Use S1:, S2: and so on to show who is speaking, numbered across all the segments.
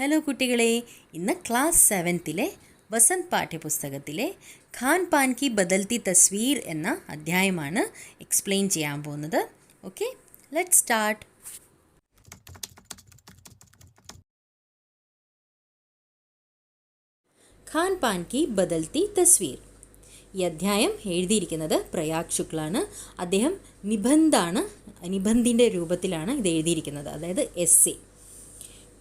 S1: Hello കുട്ടികളെ, ഇന്ന് class 7ത്തിലെ വസന്ത് പാഠ്യപുസ്തകത്തിലെ ഖാൻ പാൻ കി ബദൽത്തി തസ്വീർ എന്ന അധ്യായമാണ് എക്സ്പ്ലെയിൻ ചെയ്യാൻ പോകുന്നത്. Okay, let's start. Khan Pan ki Badalti Tasveer. ഈ അധ്യായം എഴുതിയിരിക്കുന്നത് പ്രയാഗ് ശുക്ലാണ്. അദ്ദേഹം നിബന്ധിൻ്റെ രൂപത്തിലാണ് ഇത് എഴുതിയിരിക്കുന്നത്, അതായത് എസ്സേ.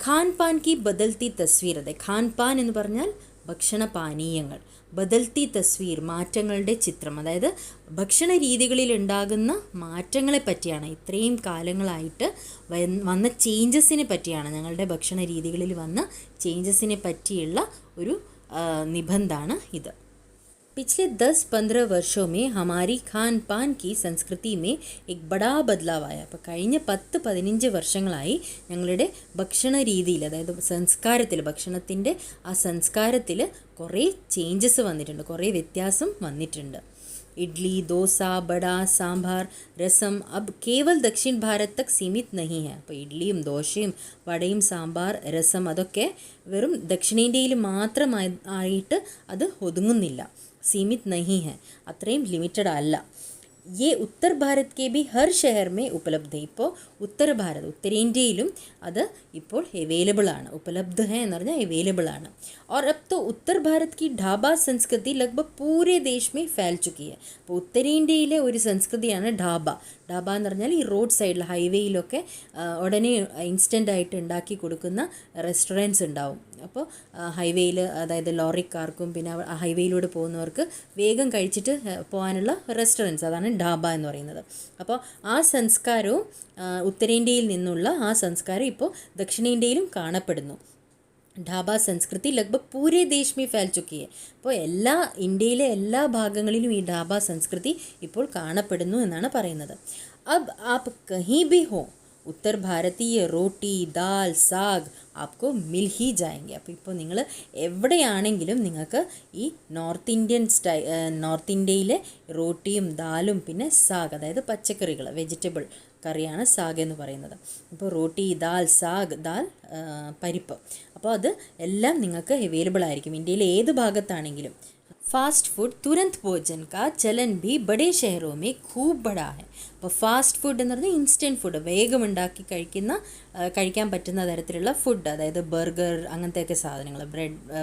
S1: ഖാൻ പാൻ കി ബദൽത്തി തസ്വീർ. അതെ, ഖാൻ പാൻ എന്ന് പറഞ്ഞാൽ ഭക്ഷണപാനീയങ്ങൾ, ബദൽത്തി തസ്വീർ മാറ്റങ്ങളുടെ ചിത്രം, അതായത് ഭക്ഷണ രീതികളിൽ ഉണ്ടാകുന്ന മാറ്റങ്ങളെ പറ്റിയാണ്, ഇത്രയും കാലങ്ങളായിട്ട് വന്ന ചേഞ്ചസിനെ പറ്റിയാണ്, ഞങ്ങളുടെ ഭക്ഷണ രീതികളിൽ വന്ന ചേഞ്ചസിനെ പറ്റിയുള്ള ഒരു നിബന്ധാണ് ഇത്. पिछले 10-15 वर्षों में हमारी खान पान की संस्कृति में एक बड़ा बदलाव आया. അപ്പോൾ കഴിഞ്ഞ 10-15 വർഷങ്ങളായി ഞങ്ങളുടെ ഭക്ഷണ രീതിയിൽ, അതായത് സംസ്കാരത്തിൽ, ഭക്ഷണത്തിൻ്റെ ആ സംസ്കാരത്തിൽ കുറേ ചേഞ്ചസ് വന്നിട്ടുണ്ട്, കുറേ വ്യത്യാസം വന്നിട്ടുണ്ട്. ഇഡ്ലി, ദോസ, ബട, സാമ്പാർ, രസം अब केवल दक्षिण भारत तक सीमित नहीं है. അപ്പോൾ ഇഡ്ലിയും ദോശയും വടയും സാമ്പാർ രസം അതൊക്കെ വെറും ദക്ഷിണേന്ത്യയിൽ മാത്രമായിട്ട് അത് ഒതുങ്ങുന്നില്ല. सीमित नहीं है, അത്രയും ലിമിറ്റഡ് അല്ല. ये उत्तर भारत के भी हर शहर में उपलब्ध है. ഇപ്പോൾ ഉത്തരേന്ത്യയിലും അത് ഇപ്പോൾ അവൈലബിൾ ആണ്. उपलब्ध है എന്ന് പറഞ്ഞാൽ അവൈലബിൾ ആണ്. और अब तो उत्तर भारत की ढाबा संस्कृति लगभग पूरे देश में फैल चुकी है. അപ്പോൾ ഉത്തരേന്ത്യയിലെ ഒരു സംസ്കൃതിയാണ് ഢാബ. ഢാബ എന്ന് പറഞ്ഞാൽ ഈ റോഡ് സൈഡിൽ, ഹൈവേയിലൊക്കെ ഉടനെ ഇൻസ്റ്റൻ്റ് ആയിട്ട് ഉണ്ടാക്കി കൊടുക്കുന്ന റെസ്റ്റോറൻറ്റ്സ് ഉണ്ടാവും. അപ്പോൾ ഹൈവേയിൽ, അതായത് ലോറിക്കാർക്കും പിന്നെ ഹൈവേയിലൂടെ പോകുന്നവർക്ക് വേഗം കഴിച്ചിട്ട് പോകാനുള്ള റെസ്റ്റോറൻറ്റ്സ്, അതാണ് ഢാബ എന്ന് പറയുന്നത്. അപ്പോൾ ആ സംസ്കാരവും ഉത്തരേന്ത്യയിൽ നിന്നുള്ള ആ സംസ്കാരം ഇപ്പോൾ ദക്ഷിണേന്ത്യയിലും കാണപ്പെടുന്നു. ഢാബ സംസ്കൃതി ലഗ്ഭഗ് പൂരെ ദേശ് മേ ഫൈൽ ചുക്കി ഹൈ. അപ്പോൾ ഇന്ത്യയിലെ എല്ലാ ഭാഗങ്ങളിലും ഈ ഢാബ സംസ്കൃതി ഇപ്പോൾ കാണപ്പെടുന്നു എന്നാണ് പറയുന്നത്. അബ് ആപ് കഹീ ഭി ഹോ, ഉത്തർ ഭാരതീയ റോട്ടി, dal, zag Apco mill he ജായെങ്കെ. അപ്പോൾ ഇപ്പോൾ നിങ്ങൾ എവിടെയാണെങ്കിലും നിങ്ങൾക്ക് ഈ നോർത്ത് ഇന്ത്യയിലെ റോട്ടിയും ദാലും പിന്നെ സാഗ്, അതായത് പച്ചക്കറികൾ, വെജിറ്റബിൾ കറിയാണ് സാഗ് എന്ന് പറയുന്നത്. ഇപ്പോൾ റോട്ടി, ദാൽ, സാഗ്, ദാൽ പരിപ്പ്, അപ്പോൾ അത് എല്ലാം നിങ്ങൾക്ക് അവൈലബിൾ ആയിരിക്കും ഇന്ത്യയിലെ ഏത് ഭാഗത്താണെങ്കിലും. फास्ट फूड तुरंत भोजन का चलन भी बड़े शहरों में खूब बड़ा है. അപ്പോൾ ഫാസ്റ്റ് ഫുഡ് എന്ന് പറഞ്ഞാൽ ഇൻസ്റ്റൻറ്റ് ഫുഡ്, വേഗം ഉണ്ടാക്കി കഴിക്കാൻ പറ്റുന്ന തരത്തിലുള്ള ഫുഡ്, അതായത് ബർഗർ അങ്ങനത്തെയൊക്കെ സാധനങ്ങൾ,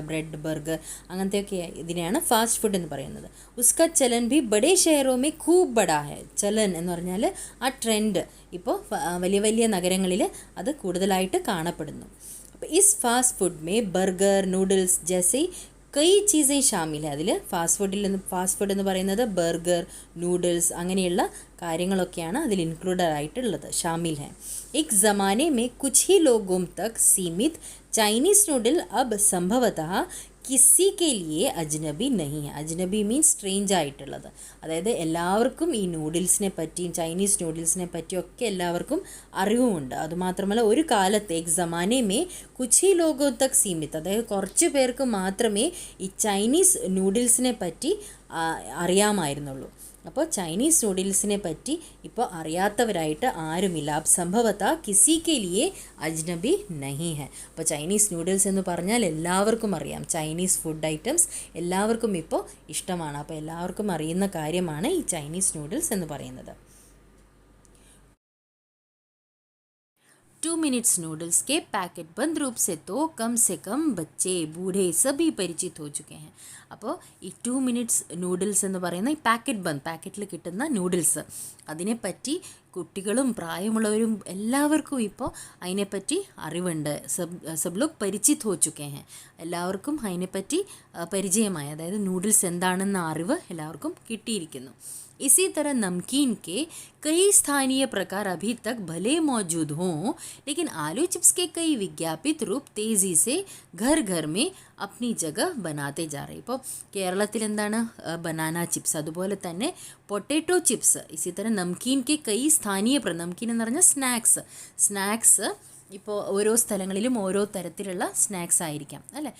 S1: ബ്രെഡ് ബർഗർ അങ്ങനത്തെയൊക്കെ ഇതിനെയാണ് ഫാസ്റ്റ് ഫുഡ് എന്ന് പറയുന്നത്. ഉസ്ക ചലൻ ഭി ബഡേ ഷെയറോ മേ ഖൂബ് ബഡാ ഹെ. ചലൻ എന്ന് പറഞ്ഞാൽ ആ ട്രെൻഡ് ഇപ്പോൾ വലിയ വലിയ നഗരങ്ങളിൽ അത് കൂടുതലായിട്ട് കാണപ്പെടുന്നു. അപ്പോൾ ഇസ് ഫാസ്റ്റ് ഫുഡ് മേ ബർഗർ, നൂഡിൽസ് ജैसे കൈ ചീസേ ഷാമിൽ. അതിൽ ഫാസ്റ്റ് ഫുഡ് എന്ന് പറയുന്നത് ബർഗർ, നൂഡിൽസ് അങ്ങനെയുള്ള കാര്യങ്ങളൊക്കെയാണ് അതിൽ ഇൻക്ലൂഡഡ് ആയിട്ടുള്ളത്, ഷാമിൽ ഹെ. एक ज़माने में कुछ ही लोगों तक सीमित चाइनीज़ नूडल अब संभवतः കിസി കെ ലിയെ അജ്നബി നഹി ഹെ. അജ്നബി മീൻസ് സ്ട്രേഞ്ച് ആയിട്ടുള്ളത്, അതായത് എല്ലാവർക്കും ഈ നൂഡിൽസിനെ പറ്റിയും ചൈനീസ് നൂഡിൽസിനെ പറ്റിയൊക്കെ എല്ലാവർക്കും അറിവുമുണ്ട്. അതുമാത്രമല്ല, ഒരു കാലത്ത് എക് സമാനെ may Cooch he logo Tak സീമിത്, അതായത് കുറച്ച് പേർക്ക് മാത്രമേ ഈ ചൈനീസ് നൂഡിൽസിനെ പറ്റി അറിയാമായിരുന്നുള്ളൂ. അപ്പോൾ ചൈനീസ് നൂഡിൽസിനെ പറ്റി ഇപ്പോൾ അറിയാത്തവരായിട്ട് ആരുമില്ല. അബ് സംഭവത കിസി കെ ലിയെ അജ്നബി നഹി ഹെ. അപ്പോൾ ചൈനീസ് നൂഡിൽസ് എന്ന് പറഞ്ഞാൽ എല്ലാവർക്കും അറിയാം, ചൈനീസ് ഫുഡ് ഐറ്റംസ് എല്ലാവർക്കും ഇപ്പോൾ ഇഷ്ടമാണ്. അപ്പോൾ എല്ലാവർക്കും അറിയുന്ന കാര്യമാണ് ഈ ചൈനീസ് നൂഡിൽസ് എന്ന് പറയുന്നത്. 2 मिनट्स नूडल्स के पैकेट बंद रूप से तो कम से कम बच्चे बूढ़े सभी परिचित हो चुके हैं. അപ്പോൾ ഈ 2 മിനിറ്റ്സ് നൂഡിൽസ് എന്ന് പറയുന്ന ഈ പാക്കറ്റിൽ കിട്ടുന്ന നൂഡിൽസ്, അതിനെപ്പറ്റി കുട്ടികളും പ്രായമുള്ളവരും എല്ലാവർക്കും ഇപ്പോൾ അതിനെപ്പറ്റി അറിവുണ്ട്. സബ് ലോഗ് പരിചിത് ഹോ ചുക്കേ ഹെ. എല്ലാവർക്കും അതിനെപ്പറ്റി പരിചയമായി, അതായത് നൂഡിൽസ് എന്താണെന്ന അറിവ് എല്ലാവർക്കും കിട്ടിയിരിക്കുന്നു. इसी तरह नमकीन के कई स्थानीय प्रकार अभी तक भले मौजूद हों, लेकिन आलू चिप्स के कई विज्ञापित रूप तेज़ी से घर घर में अपनी जगह बनाते जा रहे. ഇപ്പോൾ കേരളത്തിൽ എന്താണ് ബനാന ചിപ്സ്, അതുപോലെ തന്നെ പൊട്ടാറ്റോ ചിപ്സ്. ഇസി തരം നംകീൻ കെ കൈ സ്ഥാനീയ നംകീൻ എന്ന് പറഞ്ഞാൽ സ്നാക്സ് ഇപ്പോൾ ഓരോ സ്ഥലങ്ങളിലും ഓരോ തരത്തിലുള്ള സ്നാക്സ് ആയിരിക്കാം അല്ലേ.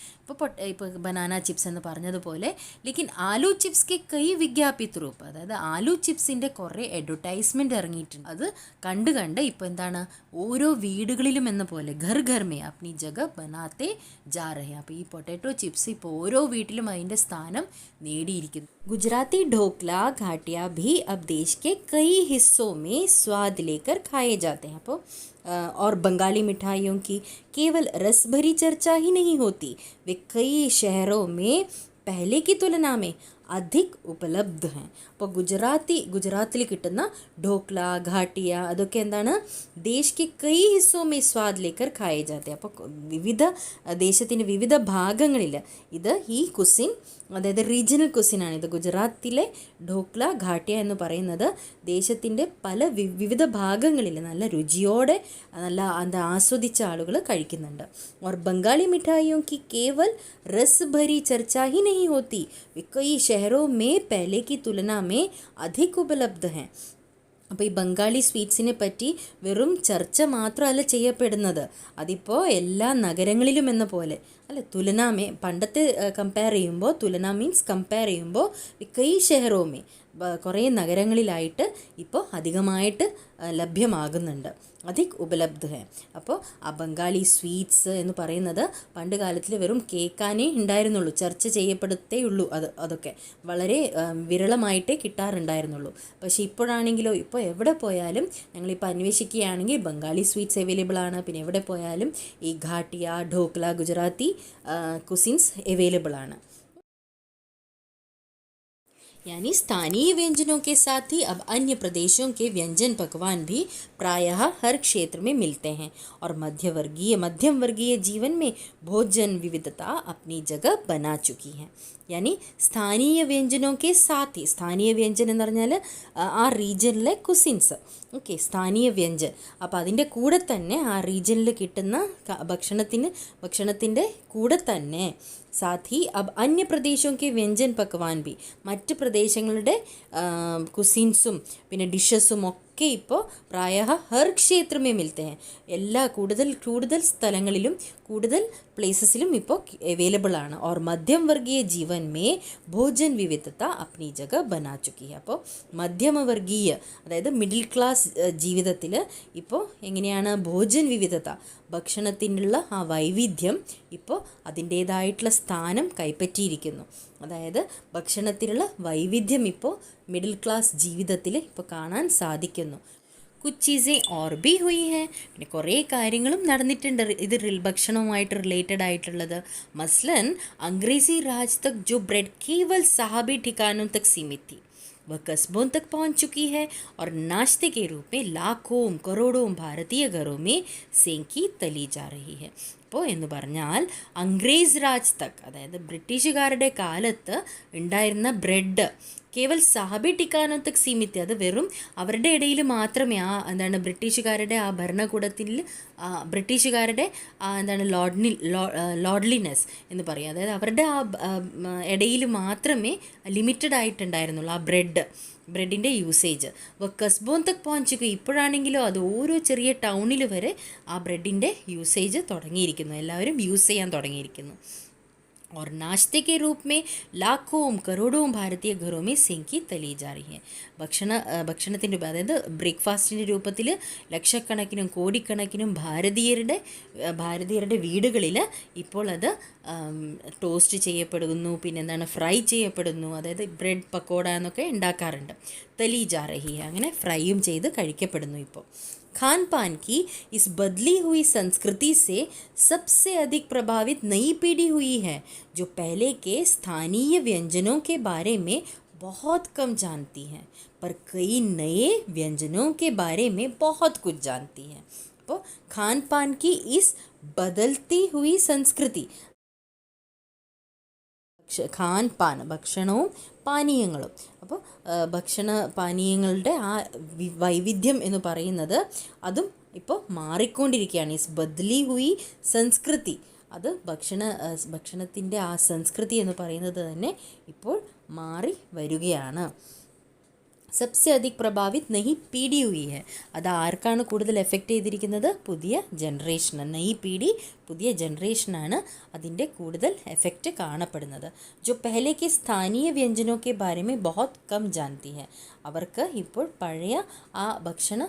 S1: ഇപ്പോൾ ബനാന ചിപ്സ് എന്ന് പറഞ്ഞതുപോലെ ലേക്കിൻ ആലു ചിപ്സ് കെ കൈ വിജ്ഞാപിത് രൂപ, അതായത് ആലു ചിപ്സിൻ്റെ കുറേ അഡ്വർടൈസ്മെൻറ്റ് ഇറങ്ങിയിട്ടുണ്ട്. അത് കണ്ട് ഇപ്പോൾ എന്താണ് ഓരോ വീടുകളിലും എന്ന പോലെ ഘർ ഘർ മേ അപ്നി ജഗ ബനാത്തെ ജാ രഹേ. അപ്പോൾ ഈ പൊട്ടാറ്റോ ചിപ്സ് ഇപ്പോൾ ഓരോ വീട്ടിലും അതിൻ്റെ സ്ഥാനം നേടിയിരിക്കുന്നു. गुजराती ढोकला घाटिया भी अब देश के कई हिस्सों में स्वाद लेकर खाए जाते हैं. അപ്പോൾ और बंगाली मिठाइयों की केवल रस भरी चर्चा ही नहीं होती, वे कई शहरों में पहले की तुलना में അധിക് ഉപലബ്ധ ഹെ. അപ്പോൾ ഗുജറാത്തിൽ കിട്ടുന്ന ഢോക്ല, ഘാട്ടിയ അതൊക്കെ എന്താണ് ദേശ് കെ കൈ ഹിസ്സോ മേ സ്വാദ് ലേക്കർ ഖായേ ജാത്തെ. അപ്പോൾ ദേശത്തിൻ്റെ വിവിധ ഭാഗങ്ങളിൽ ഇത് ഈ കുസിൻ, അതായത് റീജിയണൽ കുസിനാണ്. ഇത് ഗുജറാത്തിലെ ഢോക്ല, ഘാട്ടിയ എന്ന് പറയുന്നത് ദേശത്തിൻ്റെ പല വിവിധ ഭാഗങ്ങളിൽ നല്ല രുചിയോടെ നല്ല ആസ്വദിച്ച ആളുകൾ കഴിക്കുന്നുണ്ട്. और बंगाली मिठाइयों की केवल रस भरी चर्चा ही नहीं होती, वे कई शहरों में पहले की तुलना में अधिक उपलब्ध हैं. അപ്പോൾ ഈ ബംഗാളി സ്വീറ്റ്സിനെ പറ്റി വെറും ചർച്ച മാത്രമല്ല ചെയ്യപ്പെടുന്നത്, അതിപ്പോൾ എല്ലാ നഗരങ്ങളിലും എന്ന പോലെ അല്ലെ. തുലനാമേ പണ്ടത്തെ കമ്പയർ ചെയ്യുമ്പോൾ, തുലന മീൻസ് കമ്പയർ ചെയ്യുമ്പോൾ കൈ ഷെഹറോമേ കുറേ നഗരങ്ങളിലായിട്ട് ഇപ്പോൾ അധികമായിട്ട് ലഭ്യമാകുന്നുണ്ട്. അധിക് ഉപലബ്ധ ഹെ. അപ്പോൾ ആ ബംഗാളി സ്വീറ്റ്സ് എന്ന് പറയുന്നത് പണ്ട് കാലത്തിൽ വെറും കേൾക്കാനേ ഉണ്ടായിരുന്നുള്ളൂ, ചർച്ച ചെയ്യപ്പെടുത്തേയുള്ളൂ. അതൊക്കെ വളരെ വിരളമായിട്ടേ കിട്ടാറുണ്ടായിരുന്നുള്ളൂ. പക്ഷേ ഇപ്പോഴാണെങ്കിലോ, ഇപ്പോൾ എവിടെ പോയാലും ഞങ്ങളിപ്പോൾ അന്വേഷിക്കുകയാണെങ്കിൽ ബംഗാളി സ്വീറ്റ്സ് അവൈലബിൾ ആണ്. പിന്നെ എവിടെ പോയാലും ഈ ഘാട്ടിയ, ഢോക്ല, ഗുജറാത്തി കുസിൻസ് അവൈലബിൾ ആണ്. यानी स्थानीय व्यंजनों के साथ ही अब अन्य प्रदेशों के व्यंजन पकवान भी प्रायः हर क्षेत्र में मिलते हैं. और मध्यम वर्गीय जीवन में भोजन विविधता अपनी जगह बना चुकी है. यानी स्थानीय व्यंजनों के साथ ही, स्थानीय व्यंजन എന്ന് പറഞ്ഞാൽ ആ റീജിയനിലെ കുസിൻസ്, ഓക്കെ, സ്ഥാനീയ വ്യഞ്ജൻ. അപ്പോൾ അതിൻ്റെ കൂടെ തന്നെ ആ റീജിയനിൽ കിട്ടുന്ന ഭക്ഷണത്തിൻ്റെ കൂടെ തന്നെ साथ ही अब अन्य प्रदेशों के व्यंजन पकवान भी, മറ്റ് പ്രദേശങ്ങളുടെ കുസിൻസും പിന്നെ ഡിഷസും ഒക്കെ ഇപ്പോൾ പ്രായः ഹർ ക്ഷേത്രമേ മിൽത്തെ ഹെ. എല്ലാ കൂടുതൽ സ്ഥലങ്ങളിലും കൂടുതൽ പ്ലേസസിലും ഇപ്പോൾ അവൈലബിൾ ആണ്. और मध्यम वर्गीय जीवन में भोजन विविधता अपनी जगह बना चुकी है. അപ്പോൾ മധ്യമവർഗീയ, അതായത് മിഡിൽ ക്ലാസ് ജീവിതത്തിൽ ഇപ്പോൾ എങ്ങനെയാണ് ഭോജൻ വിവിധത, ഭക്ഷണത്തിനുള്ള ആ വൈവിധ്യം ഇപ്പോൾ അതിൻ്റേതായിട്ടുള്ള സ്ഥാനം കൈപ്പറ്റിയിരിക്കുന്നു. അതായത് ഭക്ഷണത്തിലുള്ള വൈവിധ്യം ഇപ്പോൾ മിഡിൽ ക്ലാസ് ജീവിതത്തിൽ ഇപ്പോൾ കാണാൻ സാധിക്കുന്നു. കുച്ച് ചീസേ ഓർ ബി ഹുയി ഹെ. പിന്നെ കുറേ കാര്യങ്ങളും നടന്നിട്ടുണ്ട് ഇത് ഭക്ഷണവുമായിട്ട് റിലേറ്റഡ് ആയിട്ടുള്ളത്. മസ്ലൻ अंग्रेजी राज तक जो ब्रेड केवल साहबी ठिकानों तक सीमित थी, वह कस्बों तक पहुंच चुकी है और नाश्ते के रूप में लाखों करोड़ों भारतीय घरों में सेंकी तली जा रही है. അപ്പോൾ എന്ന് പറഞ്ഞാൽ അംഗ്രേസ് രാജ് തക്, അതായത് ബ്രിട്ടീഷുകാരുടെ കാലത്ത് ഉണ്ടായിരുന്ന ബ്രെഡ് കേവൽ സാഹബി ടിക്കാനോ തക് സീമിත, അത് വെറും അവരുടെ ഇടയിൽ മാത്രമേ ബ്രിട്ടീഷുകാരുടെ ആ ഭരണകൂടത്തിൽ ബ്രിട്ടീഷുകാരുടെ ലോഡ്ലിനെസ് എന്ന് പറയും, അതായത് അവരുടെ ആ ഇടയിൽ മാത്രമേ ലിമിറ്റഡ് ആയിട്ടുണ്ടായിരുന്നുള്ളൂ ആ ബ്രെഡിൻ്റെ യൂസേജ്. കസ്ബോൻ തക് പਹੁഞ്ചുക, ഇപ്പോഴാണെങ്കിലോ അത് ഓരോ ചെറിയ ടൗണിൽ വരെ ആ ബ്രെഡിൻ്റെ യൂസേജ് തുടങ്ങിയിരിക്കുന്നു, എല്ലാവരും യൂസ് ചെയ്യാൻ തുടങ്ങിയിരിക്കുന്നു. और नाश्ते के रूप में लाखों करोड़ों भारतीय घरों में सेंकी तली जा रही है. ഭക്ഷണത്തിൻ്റെ, അതായത് ബ്രേക്ക്ഫാസ്റ്റിൻ്റെ രൂപത്തിൽ ലക്ഷക്കണക്കിനും കോടിക്കണക്കിനും ഭാരതീയരുടെ വീടുകളിൽ ഇപ്പോൾ അത് ടോസ്റ്റ് ചെയ്യപ്പെടുന്നു, പിന്നെ ഫ്രൈ ചെയ്യപ്പെടുന്നു, അതായത് ബ്രെഡ് പക്കോട എന്നൊക്കെ ഉണ്ടാക്കാറുണ്ട്. തലി ജാ റഹി ഹെ, അങ്ങനെ ഫ്രൈയും ചെയ്ത് കഴിക്കപ്പെടുന്നു ഇപ്പോൾ. खान पान की इस बदली हुई संस्कृति से सबसे अधिक प्रभावित नई पीढ़ी हुई है, जो पहले के स्थानीय व्यंजनों के बारे में बहुत कम जानती है, पर कई नए व्यंजनों के बारे में बहुत कुछ जानती है. तो खान पान की इस बदलती हुई संस्कृति, ഖാൻ പാൻ ഭക്ഷണവും പാനീയങ്ങളും, അപ്പോൾ ഭക്ഷണ പാനീയങ്ങളുടെ ആ വൈവിധ്യം എന്ന് പറയുന്നത് അതും ഇപ്പോൾ മാറിക്കൊണ്ടിരിക്കുകയാണ്. ഇസ് ബദ്ലി ഹുയി സംസ്കൃതി, അത് ഭക്ഷണത്തിൻ്റെ ആ സംസ്കൃതി എന്ന് പറയുന്നത് തന്നെ ഇപ്പോൾ മാറി വരികയാണ്. सबसे अधिक प्रभावित नई पीढ़ी हुई है. അത് ആർക്കാണ് കൂടുതൽ എഫക്റ്റ് ചെയ്തിരിക്കുന്നത്? പുതിയ ജനറേഷൻ. നയി പീढ़ി പുതിയ ജനറേഷനാണ് അതിൻ്റെ കൂടുതൽ എഫക്റ്റ് കാണപ്പെടുന്നത്. जो पहले के स्थानीय व्यंजनों के बारे में बहुत कम जानती है. അവർക്ക് ഇപ്പോൾ പഴയ ആ ഭക്ഷണ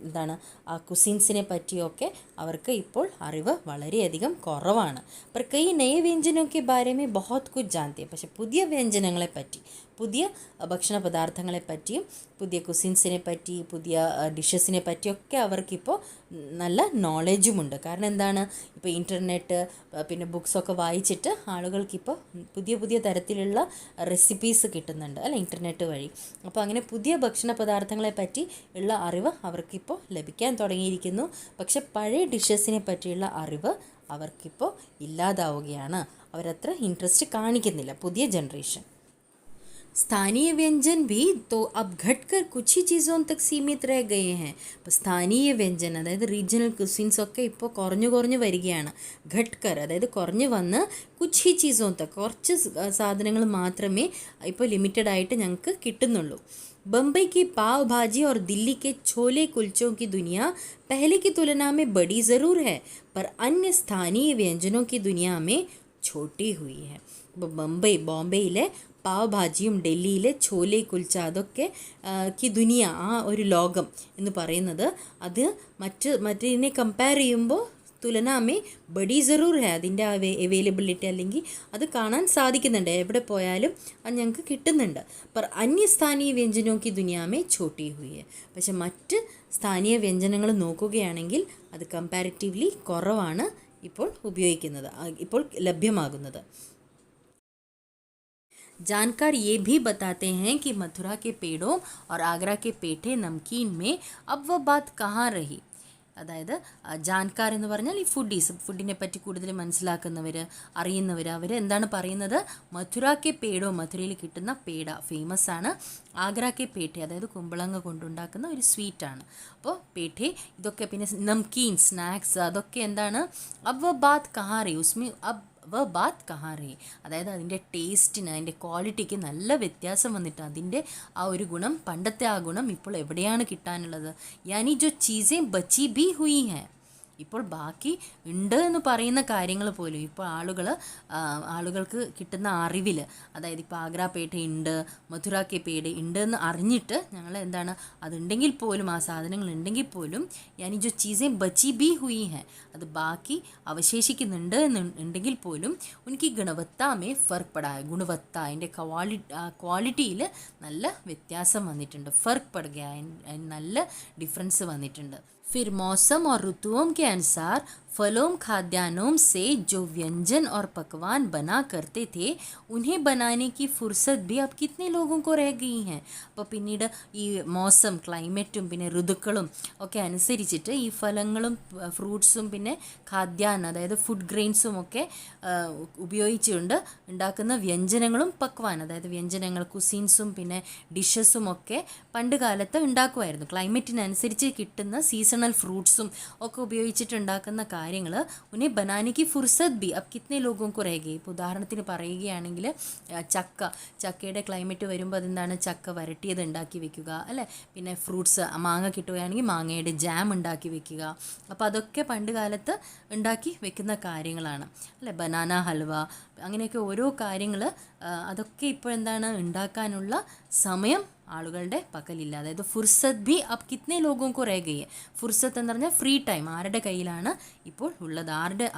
S1: എന്താണ് ആ കുസിൻസിനെ പറ്റിയൊക്കെ അവർക്ക് ഇപ്പോൾ അറിവ് വളരെയധികം കുറവാണ്. पर कई नए व्यंजनों के बारे में बहुत कुछ जानती है. പക്ഷെ പുതിയ വ്യഞ്ജനങ്ങളെ പറ്റി, പുതിയ ഭക്ഷണ പദാർത്ഥങ്ങളെ പറ്റിയും പുതിയ കുസിൻസിനെ പറ്റി, പുതിയ ഡിഷസിനെ പറ്റിയൊക്കെ അവർക്കിപ്പോൾ നല്ല നോളജുമുണ്ട്. കാരണം എന്താണ്, ഇപ്പോൾ ഇൻ്റർനെറ്റ് പിന്നെ ബുക്സൊക്കെ വായിച്ചിട്ട് ആളുകൾക്കിപ്പോൾ പുതിയ പുതിയ തരത്തിലുള്ള റെസിപ്പീസ് കിട്ടുന്നുണ്ട് അല്ല, ഇൻ്റർനെറ്റ് വഴി. അപ്പോൾ അങ്ങനെ പുതിയ ഭക്ഷണ പദാർത്ഥങ്ങളെ പറ്റി ഉള്ള അറിവ് അവർക്കിപ്പോൾ ലഭിക്കാൻ തുടങ്ങിയിരിക്കുന്നു. പക്ഷെ പഴയ ഡിഷസിനെ പറ്റിയുള്ള അറിവ് അവർക്കിപ്പോൾ ഇല്ലാതാവുകയാണ്. അവരത്ര ഇൻട്രസ്റ്റ് കാണിക്കുന്നില്ല പുതിയ ജനറേഷൻ. स्थानीय व्यंजन भी तो अब घटकर कुछ ही चीज़ों तक सीमित रह गए हैं. അപ്പോൾ സ്ഥാനീയ വ്യഞ്ജൻ അതായത് റീജിയണൽ കുസിൻസ് ഒക്കെ ഇപ്പോൾ കുറഞ്ഞു വരികയാണ്. ഘട്കർ അതായത് കുറഞ്ഞു വന്ന് കുച്ച് ഹി ചീസോ തക്ക് കുറച്ച് സാധനങ്ങൾ മാത്രമേ ഇപ്പോൾ ലിമിറ്റഡ് ആയിട്ട് ഞങ്ങൾക്ക് കിട്ടുന്നുള്ളൂ. बम्बई की पाव भाजी और दिल्ली के छोले कुलचों की दुनिया पहले की तुलना में बड़ी ज़रूर है, पर अन्य स्थानीय व्यंजनों की दुनिया में छोटी हुई है. ഇപ്പോൾ ബോംബെയിലെ പാവ് ഭാജിയും ഡൽഹിയിലെ ചോലെ കുൽച്ച അതൊക്കെ കി ദുനിയ ആ ഒരു ലോകം എന്ന് പറയുന്നത് അത് മറ്റിനെ കമ്പയർ ചെയ്യുമ്പോൾ തുലനാമേ ബഡി ജറൂർ ഹേ, അതിൻ്റെ അവൈലബിലിറ്റി അല്ലെങ്കിൽ അത് കാണാൻ സാധിക്കുന്നുണ്ട്. എവിടെ പോയാലും അത് ഞങ്ങൾക്ക് കിട്ടുന്നുണ്ട്. പർ അന്യ സ്ഥാനീയ വ്യഞ്ജനോ കി ദുനിയാമേ ഛോട്ടി ഹുയി ഹെ. പക്ഷെ മറ്റ് സ്ഥാനീയ വ്യഞ്ജനങ്ങൾ നോക്കുകയാണെങ്കിൽ അത് കമ്പാരിറ്റീവ്ലി കുറവാണ് ഇപ്പോൾ ഉപയോഗിക്കുന്നത്, ഇപ്പോൾ ലഭ്യമാകുന്നത്. जानकार ये भी बताते हैं कि मथुरा के पेड़ों और आगरा के पेठे नमकीन में अब वह बात कहाँ रही. അതായത് ജാൻകാർ എന്ന് പറഞ്ഞാൽ ഈ ഫുഡിനെ പറ്റി കൂടുതൽ മനസ്സിലാക്കുന്നവർ, അറിയുന്നവർ, അവർ എന്താണ് പറയുന്നത്? മഥുരാക്കെ പേടോ, മഥുരയിൽ കിട്ടുന്ന പേട ഫേമസ് ആണ്. ആഗ്രാക്കെ പേഠെ അതായത് കുമ്പളങ്ങ കൊണ്ടുണ്ടാക്കുന്ന ഒരു സ്വീറ്റാണ്. അപ്പോൾ പേഠെ ഇതൊക്കെ, പിന്നെ നംകീൻ സ്നാക്സ് അതൊക്കെ എന്താണ്? അബ് ബാത് കഹാ റഹി ഉസ്മേ ബാത് കഹാ റഹി, അതായത് അതിൻ്റെ ടേസ്റ്റിന്, അതിൻ്റെ ക്വാളിറ്റിക്ക് നല്ല വ്യത്യാസം വന്നിട്ട് അതിൻ്റെ ആ ഒരു ഗുണം, പണ്ടത്തെ ആ ഗുണം ഇപ്പോൾ എവിടെയാണ് കിട്ടാനുള്ളത്? യാനി ജോ ചീസേ ബച്ചി ബി ഹുയി ഹേ, ഇപ്പോൾ ബാക്കി ഉണ്ട് എന്ന് പറയുന്ന കാര്യങ്ങൾ പോലും ഇപ്പോൾ ആളുകൾക്ക് കിട്ടുന്ന അറിവിൽ, അതായത് ഇപ്പോൾ ആഗ്രാ പേഠ ഉണ്ട്, മഥുരാക്കെ പേഠ ഉണ്ട് എന്ന് അറിഞ്ഞിട്ട് ഞങ്ങൾ എന്താണ്, അതുണ്ടെങ്കിൽ പോലും, ആ സാധനങ്ങൾ ഉണ്ടെങ്കിൽ പോലും യാനി ജോ ചീസേ ബച്ചി ബി ഹുയി ഹേ, അത് ബാക്കി അവശേഷിക്കുന്നുണ്ട് എന്നുണ്ടെങ്കിൽ പോലും ഉനക്ക് ഗുണവത്താമേ ഫർക്ക് പടാ, ഗുണവത്ത അതിൻ്റെ ക്വാളിറ്റിയിൽ നല്ല വ്യത്യാസം വന്നിട്ടുണ്ട്. ഫർക്ക് പടുക, നല്ല ഡിഫറൻസ് വന്നിട്ടുണ്ട്. फिर मौसम और ऋतुओं के अनुसार फलों खाद्यान्नों से जो व्यंजन और पकवान बना करते थे उन्हें बनाने की फुर्सत भी अब कितने लोगों को रह गई हैं. അപ്പോൾ പിന്നീട് ഈ മോസം, ക്ലൈമറ്റും പിന്നെ ഋതുക്കളും ഒക്കെ അനുസരിച്ചിട്ട് ഈ ഫലങ്ങളും ഫ്രൂട്ട്സും പിന്നെ ഖാദ്യാൻ അതായത് ഫുഡ് ഗ്രെയിൻസും ഒക്കെ ഉപയോഗിച്ചുകൊണ്ട് ഉണ്ടാക്കുന്ന വ്യഞ്ജനങ്ങളും പക്വാൻ അതായത് വ്യഞ്ജനങ്ങൾ, കുസീൻസും പിന്നെ ഡിഷസും ഒക്കെ പണ്ട് കാലത്ത് ഉണ്ടാക്കുമായിരുന്നു. ക്ലൈമറ്റിനനുസരിച്ച് കിട്ടുന്ന സീസണൽ ഫ്രൂട്ട്സും ഒക്കെ ഉപയോഗിച്ചിട്ടുണ്ടാക്കുന്ന കാര്യങ്ങൾ ഉന്നെ ബനാനയ്ക്ക് ഫുർസത് ബി അബ് കിത്നെ ലോഗോं को रह गई. ഇപ്പോൾ ഉദാഹരണത്തിന് പറയുകയാണെങ്കിൽ ചക്കയുടെ ക്ലൈമറ്റ് വരുമ്പോൾ അതെന്താണ്, ചക്ക വരട്ടിയത് ഉണ്ടാക്കി വെക്കുക അല്ലേ, പിന്നെ ഫ്രൂട്ട്സ് മാങ്ങ കിട്ടുകയാണെങ്കിൽ മാങ്ങയുടെ ജാം ഉണ്ടാക്കി വെക്കുക. അപ്പോൾ അതൊക്കെ പണ്ട് കാലത്ത് ഉണ്ടാക്കി വെക്കുന്ന കാര്യങ്ങളാണ് അല്ലേ. ബനാന ഹൽവ അങ്ങനെയൊക്കെ ഓരോ കാര്യങ്ങൾ, അതൊക്കെ ഇപ്പോൾ എന്താണ്, ഉണ്ടാക്കാനുള്ള സമയം ആളുകളുടെ പക്കലില്ല. അതായത് ഫുർസത്ത് ബി അബ് കിത്നെ ലോഗോं को रह गई है. ഫുർസത്ത് എന്ന് പറഞ്ഞാൽ ഫ്രീ ടൈം ആരുടെ കയ്യിലാണ് ഇപ്പോൾ ഉള്ളത്,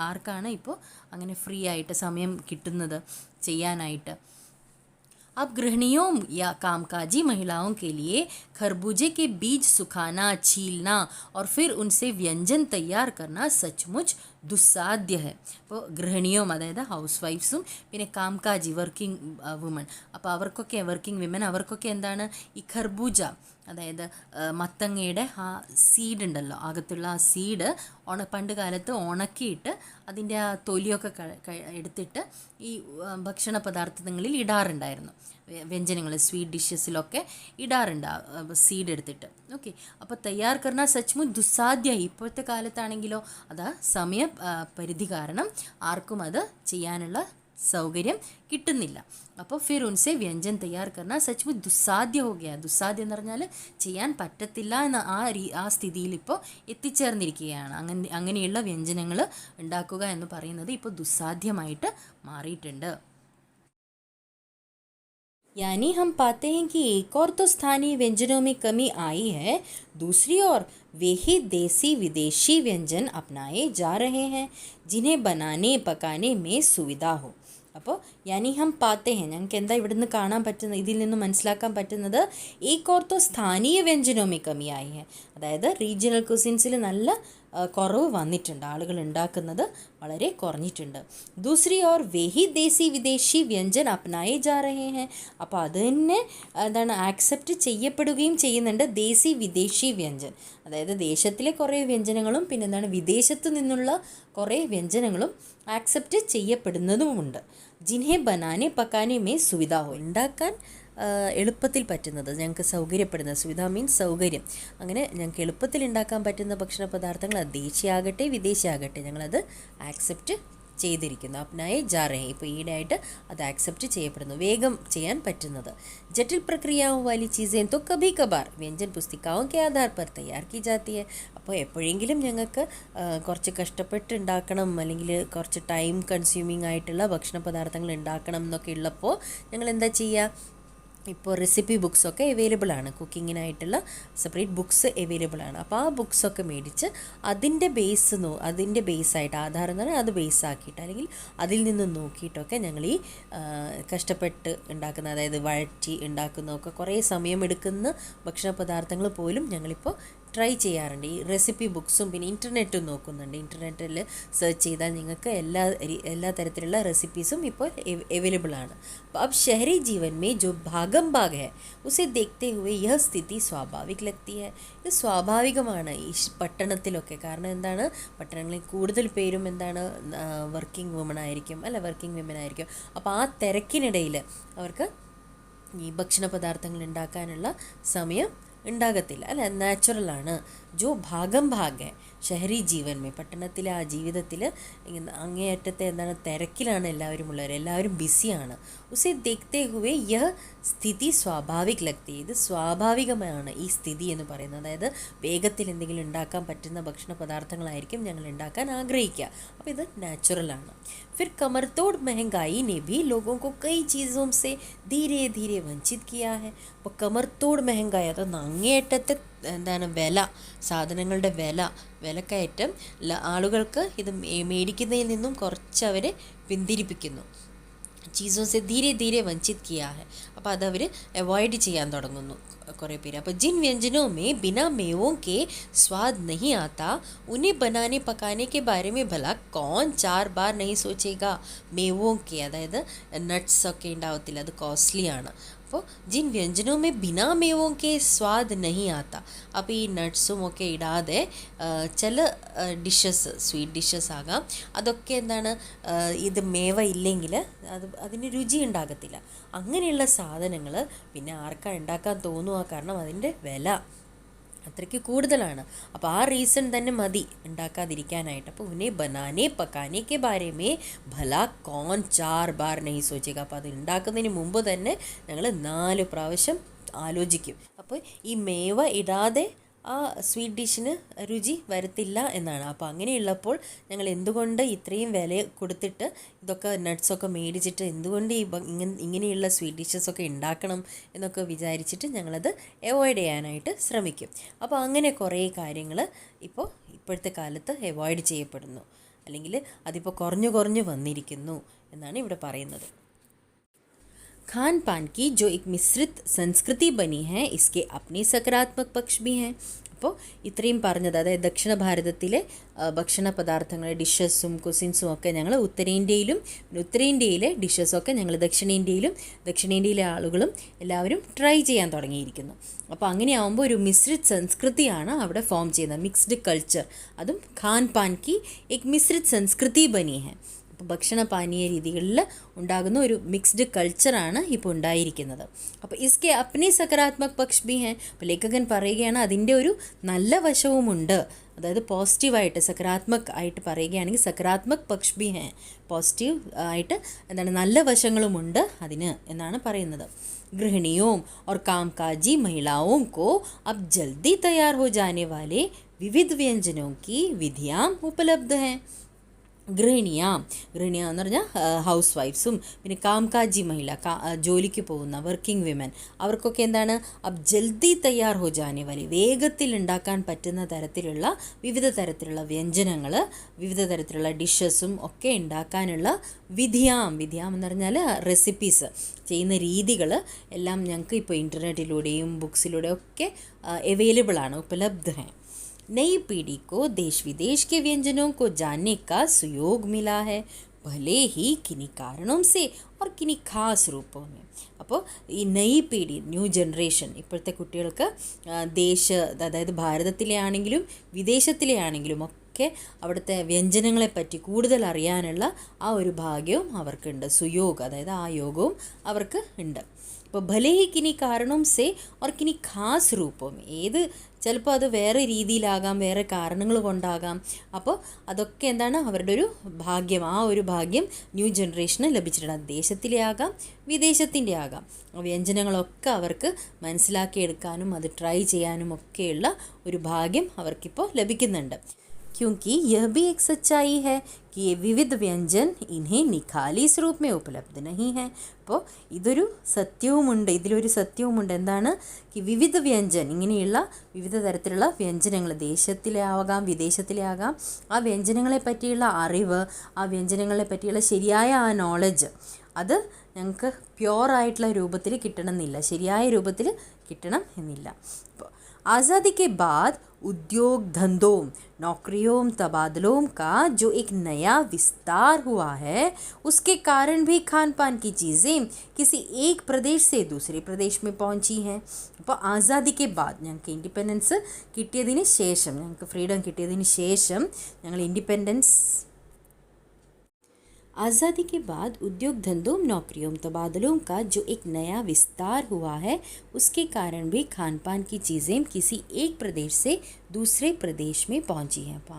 S1: ആർക്കാണ് ഇപ്പോൾ അങ്ങനെ ഫ്രീ ആയിട്ട് സമയം കിട്ടുന്നത് ചെയ്യാനായിട്ട്. अब गृहिणियों या कामकाजी महिलाओं के लिए खरबूजे के बीज सुखाना, छीलना और फिर उनसे व्यंजन तैयार करना सचमुच ദുസ്സാധ്യ ഹെ. അപ്പോൾ ഗൃഹിണിയും അതായത് ഹൗസ് വൈഫ്സും പിന്നെ കാംകാജി വർക്കിംഗ് വുമൺ, അപ്പോൾ വർക്കിംഗ് വിമൻ അവർക്കൊക്കെ എന്താണ്, ഈ ഖർബൂജ അതായത് മത്തങ്ങയുടെ ആ സീഡ് ഉണ്ടല്ലോ, അകത്തുള്ള ആ സീഡ് പണ്ട് കാലത്ത് ഉണക്കിയിട്ട് അതിൻ്റെ ആ തൊലിയൊക്കെ എടുത്തിട്ട് ഈ ഭക്ഷണ പദാർത്ഥങ്ങളിൽ ഇടാറുണ്ടായിരുന്നു. വ്യഞ്ജനങ്ങൾ, സ്വീറ്റ് ഡിഷസിലൊക്കെ ഇടാറുണ്ട് സീഡ് എടുത്തിട്ട്. ഓക്കെ, അപ്പോൾ തയ്യാർ കർണ സച്മുച്ച് ദുസ്സാധ്യ. ഇപ്പോഴത്തെ കാലത്താണെങ്കിലോ അത് സമയ പരിധി കാരണം ആർക്കും അത് ചെയ്യാനുള്ള സൗകര്യം കിട്ടുന്നില്ല. അപ്പോൾ ഫിർ ഉൻസെ വ്യഞ്ജൻ തയ്യാർ കർണ സച്മുച്ച് ദുസ്സാധ്യ ഹോ ഗയാ. ദുസ്സാധ്യം എന്ന് പറഞ്ഞാൽ ചെയ്യാൻ പറ്റത്തില്ല എന്ന ആ സ്ഥിതിയിൽ ഇപ്പോൾ എത്തിച്ചേർന്നിരിക്കുകയാണ്. അങ്ങനെയുള്ള വ്യഞ്ജനങ്ങൾ ഉണ്ടാക്കുക എന്ന് പറയുന്നത് ഇപ്പോൾ ദുസ്സാധ്യമായിട്ട് മാറിയിട്ടുണ്ട്. यानी हम पाते हैं कि एक और तो स्थानीय व्यंजनों में कमी आई है, दूसरी ओर वे ही देसी विदेशी व्यंजन अपनाए जा रहे हैं जिन्हें बनाने पकाने में सुविधा हो. അപ്പോൾ യാനി ഹം പാത്തെ ഹെ, ഞങ്ങൾക്ക് എന്താ ഇവിടെ നിന്ന് കാണാൻ പറ്റുന്നത്, ഇതിൽ നിന്ന് മനസ്സിലാക്കാൻ പറ്റുന്നത് ഏക് ഓർ തോ സ്ഥാനീയ വ്യഞ്ജനോമി കമ്മിയായി ഹെ, അതായത് റീജിയണൽ കുസിൻസിൽ നല്ല കുറവ് വന്നിട്ടുണ്ട്, ആളുകൾ ഉണ്ടാക്കുന്നത് വളരെ കുറഞ്ഞിട്ടുണ്ട്. ദൂസരി ഓർ വെഹി ദേശി വിദേശി വ്യഞ്ജൻ അപ്നായേ ജാ രഹേ ഹെ, അപ്പോൾ അത് തന്നെ എന്താണ് ആക്സെപ്റ്റ് ചെയ്യപ്പെടുകയും ചെയ്യുന്നുണ്ട്. ദേശി വിദേശി വ്യഞ്ജൻ, അതായത് ദേശത്തിലെ കുറേ വ്യഞ്ജനങ്ങളും പിന്നെന്താണ് വിദേശത്ത് നിന്നുള്ള കുറേ വ്യഞ്ജനങ്ങളും ആക്സെപ്റ്റ് ചെയ്യപ്പെടുന്നതുമുണ്ട്. ജിൻഹെ ബനാനെ പക്കാനെ മേ സുവിധ ഹോ, ഉണ്ടാക്കാൻ എളുപ്പത്തിൽ പറ്റുന്നത്, ഞങ്ങൾക്ക് സൗകര്യപ്പെടുന്ന, സുവിധ മീൻസ് സൗകര്യം, അങ്ങനെ ഞങ്ങൾക്ക് എളുപ്പത്തിൽ ഉണ്ടാക്കാൻ പറ്റുന്ന ഭക്ഷണ പദാർത്ഥങ്ങൾ അത് ദേശീയാകട്ടെ വിദേശിയാകട്ടെ ഞങ്ങളത് ആക്സെപ്റ്റ് ചെയ്തിരിക്കുന്നു. അപ്നായേ ജാ രഹേ, ഇപ്പോൾ ഈടായിട്ട് അത് ആക്സെപ്റ്റ് ചെയ്യപ്പെടുന്നു, വേഗം ചെയ്യാൻ പറ്റുന്നത്. ജटिल प्रक्रियाओं वाली चीज़ें तो कभी कभार व्यंजन पुस्तिकाओं के आधार पर तैयार की जाती है. അപ്പോൾ എപ്പോഴെങ്കിലും ഞങ്ങൾക്ക് കുറച്ച് കഷ്ടപ്പെട്ട് ഉണ്ടാക്കണം അല്ലെങ്കിൽ കുറച്ച് ടൈം കൺസ്യൂമിങ് ആയിട്ടുള്ള ഭക്ഷണ പദാർത്ഥങ്ങൾ ഉണ്ടാക്കണം എന്നൊക്കെ ഉള്ളപ്പോൾ ഞങ്ങൾ എന്താ ചെയ്യുക, ഇപ്പോൾ റെസിപ്പി ബുക്സൊക്കെ അവൈലബിൾ ആണ്, കുക്കിങ്ങിനായിട്ടുള്ള സെപ്പറേറ്റ് ബുക്സ് അവൈലബിൾ ആണ്. അപ്പോൾ ആ ബുക്സൊക്കെ മേടിച്ച് അതിൻ്റെ ബേസായിട്ട് ആധാരം എന്ന് പറഞ്ഞാൽ അത് ബേസാക്കിയിട്ട് അല്ലെങ്കിൽ അതിൽ നിന്ന് നോക്കിയിട്ടൊക്കെ ഞങ്ങൾ ഈ കഷ്ടപ്പെട്ട് ഉണ്ടാക്കുന്ന, അതായത് വഴറ്റി ഉണ്ടാക്കുന്നതൊക്കെ കുറേ സമയമെടുക്കുന്ന ഭക്ഷണ പദാർത്ഥങ്ങൾ പോലും ഞങ്ങളിപ്പോൾ ട്രൈ ചെയ്യാറുണ്ട്. ഈ റെസിപ്പി ബുക്സും പിന്നെ ഇൻ്റർനെറ്റും നോക്കുന്നുണ്ട്. ഇൻ്റർനെറ്റിൽ സെർച്ച് ചെയ്താൽ നിങ്ങൾക്ക് എല്ലാ തരത്തിലുള്ള റെസിപ്പീസും ഇപ്പോൾ അവൈലബിൾ ആണ്. അപ്പോൾ अब शहरी जीवन में जो भागम भाग है उसे देखते हुए यह स्थिति स्वाभाविक लगती है. ഇത് സ്വാഭാവികമാണ് ഈ പട്ടണത്തിലൊക്കെ. കാരണം എന്താണ്, പട്ടണങ്ങളിൽ കൂടുതൽ പേരും എന്താണ് വർക്കിംഗ് വുമൺ ആയിരിക്കും, അല്ല വർക്കിംഗ് വിമൻ ആയിരിക്കും. അപ്പോൾ ആ തിരക്കിനിടയിൽ അവർക്ക് ഈ ഭക്ഷണ പദാർത്ഥങ്ങൾ ഉണ്ടാക്കാനുള്ള സമയം ഉണ്ടാകത്തില്ല, അല്ല നാച്ചുറലാണ്. ജോ ഭാഗം ഭാഗം ഷഹരി ജീവൻ മേ, പട്ടണത്തിലെ ആ ജീവിതത്തിൽ അങ്ങേയറ്റത്തെ എന്താണ് തിരക്കിലാണ് എല്ലാവരും ഉള്ളവർ, എല്ലാവരും ബിസിയാണ്. ഉസെ ദേഖ്തേ ഹുവേ യഹ് സ്ഥിതി സ്വാഭാവിക് ലഗ്തി, ഇത് സ്വാഭാവികമാണ് ഈ സ്ഥിതി എന്ന് പറയുന്നത്. അതായത് വേഗത്തിൽ എന്തെങ്കിലും ഉണ്ടാക്കാൻ പറ്റുന്ന ഭക്ഷണ പദാർത്ഥങ്ങളായിരിക്കും ഞങ്ങൾ ഉണ്ടാക്കാൻ ആഗ്രഹിക്കുക. അപ്പോൾ ഇത് നാച്ചുറലാണ്. फिर कमरतोड़ महंगाई ने भी लोगों को कई चीज़ों से धीरे धीरे वंचित किया है. അപ്പോൾ കമർത്തോട് മെഹങ്കായി, അത് അങ്ങേയറ്റത്തെ എന്താണ് സാധനങ്ങളുടെ വിലക്കയറ്റം ആളുകൾക്ക് ഇത് മേടിക്കുന്നതിൽ നിന്നും കുറച്ച് അവരെ പിന്തിരിപ്പിക്കുന്നു. ചീസോ സെ ധീരെ ധീരെ വഞ്ചിത് കിയാ ഹെ, അപ്പോൾ അതവർ അവോയ്ഡ് ചെയ്യാൻ തുടങ്ങുന്നു കുറേ പേര്. അപ്പോൾ जिन व्यंजनों में बिना मेवों के स्वाद नहीं आता उन्हें बनाने पकाने के बारे में भला कौन 4 बार नहीं सोचेगा. मेवों के, അതായത് നട്ട്സ് ഒക്കെ ഉണ്ടാവത്തില്ല, അത് കോസ്റ്റ്ലിയാണ്. അപ്പോൾ ജിൻ വ്യഞ്ജനോ മേ ബിനാ മേവോ കെ സ്വാദ് നഹി ആത്ത, അപ്പോൾ ഈ നട്ട്സും ഒക്കെ ഇടാതെ ചില ഡിഷസ്, സ്വീറ്റ് ഡിഷസ് ആകാം, അതൊക്കെ എന്താണ് ഇത് മേവ ഇല്ലെങ്കിൽ അതിന് രുചി ഉണ്ടാകത്തില്ല. അങ്ങനെയുള്ള സാധനങ്ങൾ പിന്നെ ആർക്കാണ് ഉണ്ടാക്കാൻ തോന്നുക, കാരണം അതിൻ്റെ വില അത്രയ്ക്ക് കൂടുതലാണ്. അപ്പോൾ ആ റീസൺ തന്നെ മതി ഉണ്ടാക്കാതിരിക്കാനായിട്ട്. അപ്പോൾ ഉന്നെ ബനാനെ പക്കാനെ കെ ബാരെ മേ ഭലാ കോൺ 4 ബാർ നഹി സോച്ചേഗ, അപ്പോൾ അത് ഉണ്ടാക്കുന്നതിന് മുമ്പ് തന്നെ ഞങ്ങൾ 4 പ്രാവശ്യം ആലോചിക്കും. അപ്പോൾ ഈ മേവ ഇടാതെ ആ സ്വീറ്റ് ഡിഷിന് രുചി വരത്തില്ല എന്നാണ്. അപ്പോൾ അങ്ങനെയുള്ളപ്പോൾ ഞങ്ങൾ എന്തുകൊണ്ട് ഇത്രയും വില കൊടുത്തിട്ട് ഇതൊക്കെ നട്ട്സൊക്കെ മേടിച്ചിട്ട് എന്തുകൊണ്ട് ഇങ്ങനെയുള്ള സ്വീറ്റ് ഡിഷസൊക്കെ ഉണ്ടാക്കണം എന്നൊക്കെ വിചാരിച്ചിട്ട് ഞങ്ങളത് അവോയ്ഡ് ചെയ്യാനായിട്ട് ശ്രമിക്കും. അപ്പോൾ അങ്ങനെ കുറേ കാര്യങ്ങൾ ഇപ്പോഴത്തെ കാലത്ത് അവോയ്ഡ് ചെയ്യപ്പെടുന്നു, അല്ലെങ്കിൽ അതിപ്പോൾ കുറഞ്ഞു വന്നിരിക്കുന്നു എന്നാണ് ഇവിടെ പറയുന്നത്. खान पान की जो एक मिश्रित संस्कृति बनी है इसके अपने सकारात्मक पक्ष भी हैं. അപ്പോൾ ഇത്രയും പറഞ്ഞത്, അതായത് ദക്ഷിണ ഭാരതത്തിലെ ഭക്ഷണ പദാർത്ഥങ്ങൾ, ഡിഷസും കുസിൻസും ഒക്കെ ഞങ്ങൾ ഉത്തരേന്ത്യയിലെ ഡിഷസൊക്കെ ഞങ്ങൾ ദക്ഷിണേന്ത്യയിലെ ആളുകളും എല്ലാവരും ട്രൈ ചെയ്യാൻ തുടങ്ങിയിരിക്കുന്നു. അപ്പോൾ അങ്ങനെയാവുമ്പോൾ ഒരു മിശ്രിത് സംസ്കൃതിയാണ് അവിടെ ഫോം ചെയ്യുന്നത്, മിക്സ്ഡ് കൾച്ചർ. അതും ഖാൻ പാൻ കി എക് മിശ്രിത് സംസ്കൃതി ബനി ഹെ. അപ്പോൾ ഭക്ഷണപാനീയ രീതികളിൽ ഉണ്ടാകുന്ന ഒരു മിക്സ്ഡ് കൾച്ചറാണ് ഇപ്പോൾ ഉണ്ടായിരിക്കുന്നത്. അപ്പോൾ ഇസ്കെ അപ്നി സകാരാത്മക് പക്ഷ് ഭി ഹൈ. അപ്പോൾ ലേഖകൻ പറയുകയാണ് അതിൻ്റെ ഒരു നല്ല വശവുമുണ്ട്. അതായത് പോസിറ്റീവായിട്ട് സകാരാത്മക് ആയിട്ട് പറയുകയാണെങ്കിൽ സകാരാത്മക് പക്ഷ് ഭി ഹൈ, പോസിറ്റീവ് ആയിട്ട് എന്താണ് നല്ല വശങ്ങളുമുണ്ട് അതിന് എന്നാണ് പറയുന്നത്. गृहिणियों और कामकाजी महिलाओं को अब जल्दी तैयार हो जाने वाले विविध व्यंजनों की विधियाँ उपलब्ध हैं. ഗൃഹിണിയ എന്ന് പറഞ്ഞാൽ ഹൗസ് വൈഫ്സും പിന്നെ കാംകാജി മഹിള ജോലിക്ക് പോകുന്ന വർക്കിംഗ് വിമൻ അവർക്കൊക്കെ എന്താണ് അബ് ജൽദി തയ്യാർ ഹോ ജാനെ വാലി വേഗത്തിൽ ഉണ്ടാക്കാൻ പറ്റുന്ന തരത്തിലുള്ള വിവിധ തരത്തിലുള്ള വ്യഞ്ജനങ്ങൾ വിവിധ തരത്തിലുള്ള ഡിഷസും ഒക്കെ ഉണ്ടാക്കാനുള്ള വിധിയാം എന്ന് പറഞ്ഞാൽ റെസിപ്പീസ് ചെയ്യുന്ന രീതികൾ എല്ലാം ഞങ്ങൾക്ക് ഇപ്പോൾ ഇൻ്റർനെറ്റിലൂടെയും ബുക്സിലൂടെയും ഒക്കെ അവൈലബിൾ ആണ്, ഉപലബ്ധ है. नई पीढ़ी को देश विदेश के व्यंजनों को जानने का सुयोग मिला है, भले ही किन्हीं कारणों से और किन्हीं खास रूपों में. അപ്പോൾ ഈ നയി പീഡി ന്യൂ ജനറേഷൻ ഇപ്പോഴത്തെ കുട്ടികൾക്ക് അതായത് ഭാരതത്തിലെ ആണെങ്കിലും വിദേശത്തിലെ ആണെങ്കിലും ഒക്കെ അവിടുത്തെ വ്യഞ്ജനങ്ങളെപ്പറ്റി കൂടുതൽ അറിയാനുള്ള ആ ഒരു ഭാഗ്യവും അവർക്കുണ്ട്. സുയോഗ അതായത് ആ യോഗവും അവർക്ക് ഉണ്ട്. അപ്പോൾ ഭലേ ഹി കിനി കാരണവും സേ ഓർ കിനി ഖാസ് രൂപവും ഏത് ചിലപ്പോൾ അത് വേറെ രീതിയിലാകാം, വേറെ കാരണങ്ങൾ കൊണ്ടാകാം. അപ്പോൾ അതൊക്കെ എന്താണ് അവരുടെ ഒരു ഭാഗ്യം. ആ ഒരു ഭാഗ്യം ന്യൂ ജനറേഷന് ലഭിച്ചിട്ടുണ്ട്. അത് ദേശത്തിലെ ആകാം വിദേശത്തിൻ്റെ ആകാം. വ്യഞ്ജനങ്ങളൊക്കെ അവർക്ക് മനസ്സിലാക്കിയെടുക്കാനും അത് ട്രൈ ചെയ്യാനും ഒക്കെയുള്ള ഒരു ഭാഗ്യം അവർക്കിപ്പോൾ ലഭിക്കുന്നുണ്ട്. क्योंकि यह भी एक सच्चाई है कि ये विविध व्यंजन इन्हें निखालिस रूप में उपलब्ध नहीं है. അപ്പോൾ ഇതൊരു സത്യവുമുണ്ട്, ഇതിലൊരു സത്യവുമുണ്ട്. എന്താണ് ഈ വിവിധ വ്യഞ്ജൻ ഇങ്ങനെയുള്ള വിവിധ തരത്തിലുള്ള വ്യഞ്ജനങ്ങൾ ദേശത്തിലെ ആകാം വിദേശത്തിലെ ആകാം. ആ വ്യഞ്ജനങ്ങളെ പറ്റിയുള്ള അറിവ്, ആ വ്യഞ്ജനങ്ങളെ പറ്റിയുള്ള ശരിയായ ആ നോളജ് അത് ഞങ്ങൾക്ക് പ്യുവറായിട്ടുള്ള രൂപത്തിൽ കിട്ടണമെന്നില്ല, ശരിയായ രൂപത്തിൽ കിട്ടണം എന്നില്ല. അപ്പോൾ आज़ादी के बाद उद्योग धंधों नौकरियों तबादलों का जो एक नया विस्तार हुआ है उसके कारण भी खान पान की चीज़ें किसी एक प्रदेश से दूसरे प्रदेश में पहुंची हैं. അപ്പോൾ ആസാദിക്ക് ബാദ് ഞങ്ങൾക്ക് ഇൻഡിപെൻഡൻസ് കിട്ടിയതിന് ശേഷം, ഞങ്ങൾക്ക് ഫ്രീഡം കിട്ടിയതിന് ശേഷം ഞങ്ങൾ ഇൻഡിപെൻഡൻസ് आज़ादी के बाद उद्योग धंधों नौकरियों तबादलों का जो एक नया विस्तार हुआ है उसके कारण भी खान पान की चीज़ें किसी एक प्रदेश से दूसरे प्रदेश में पहुंची हैं. അപ്പോൾ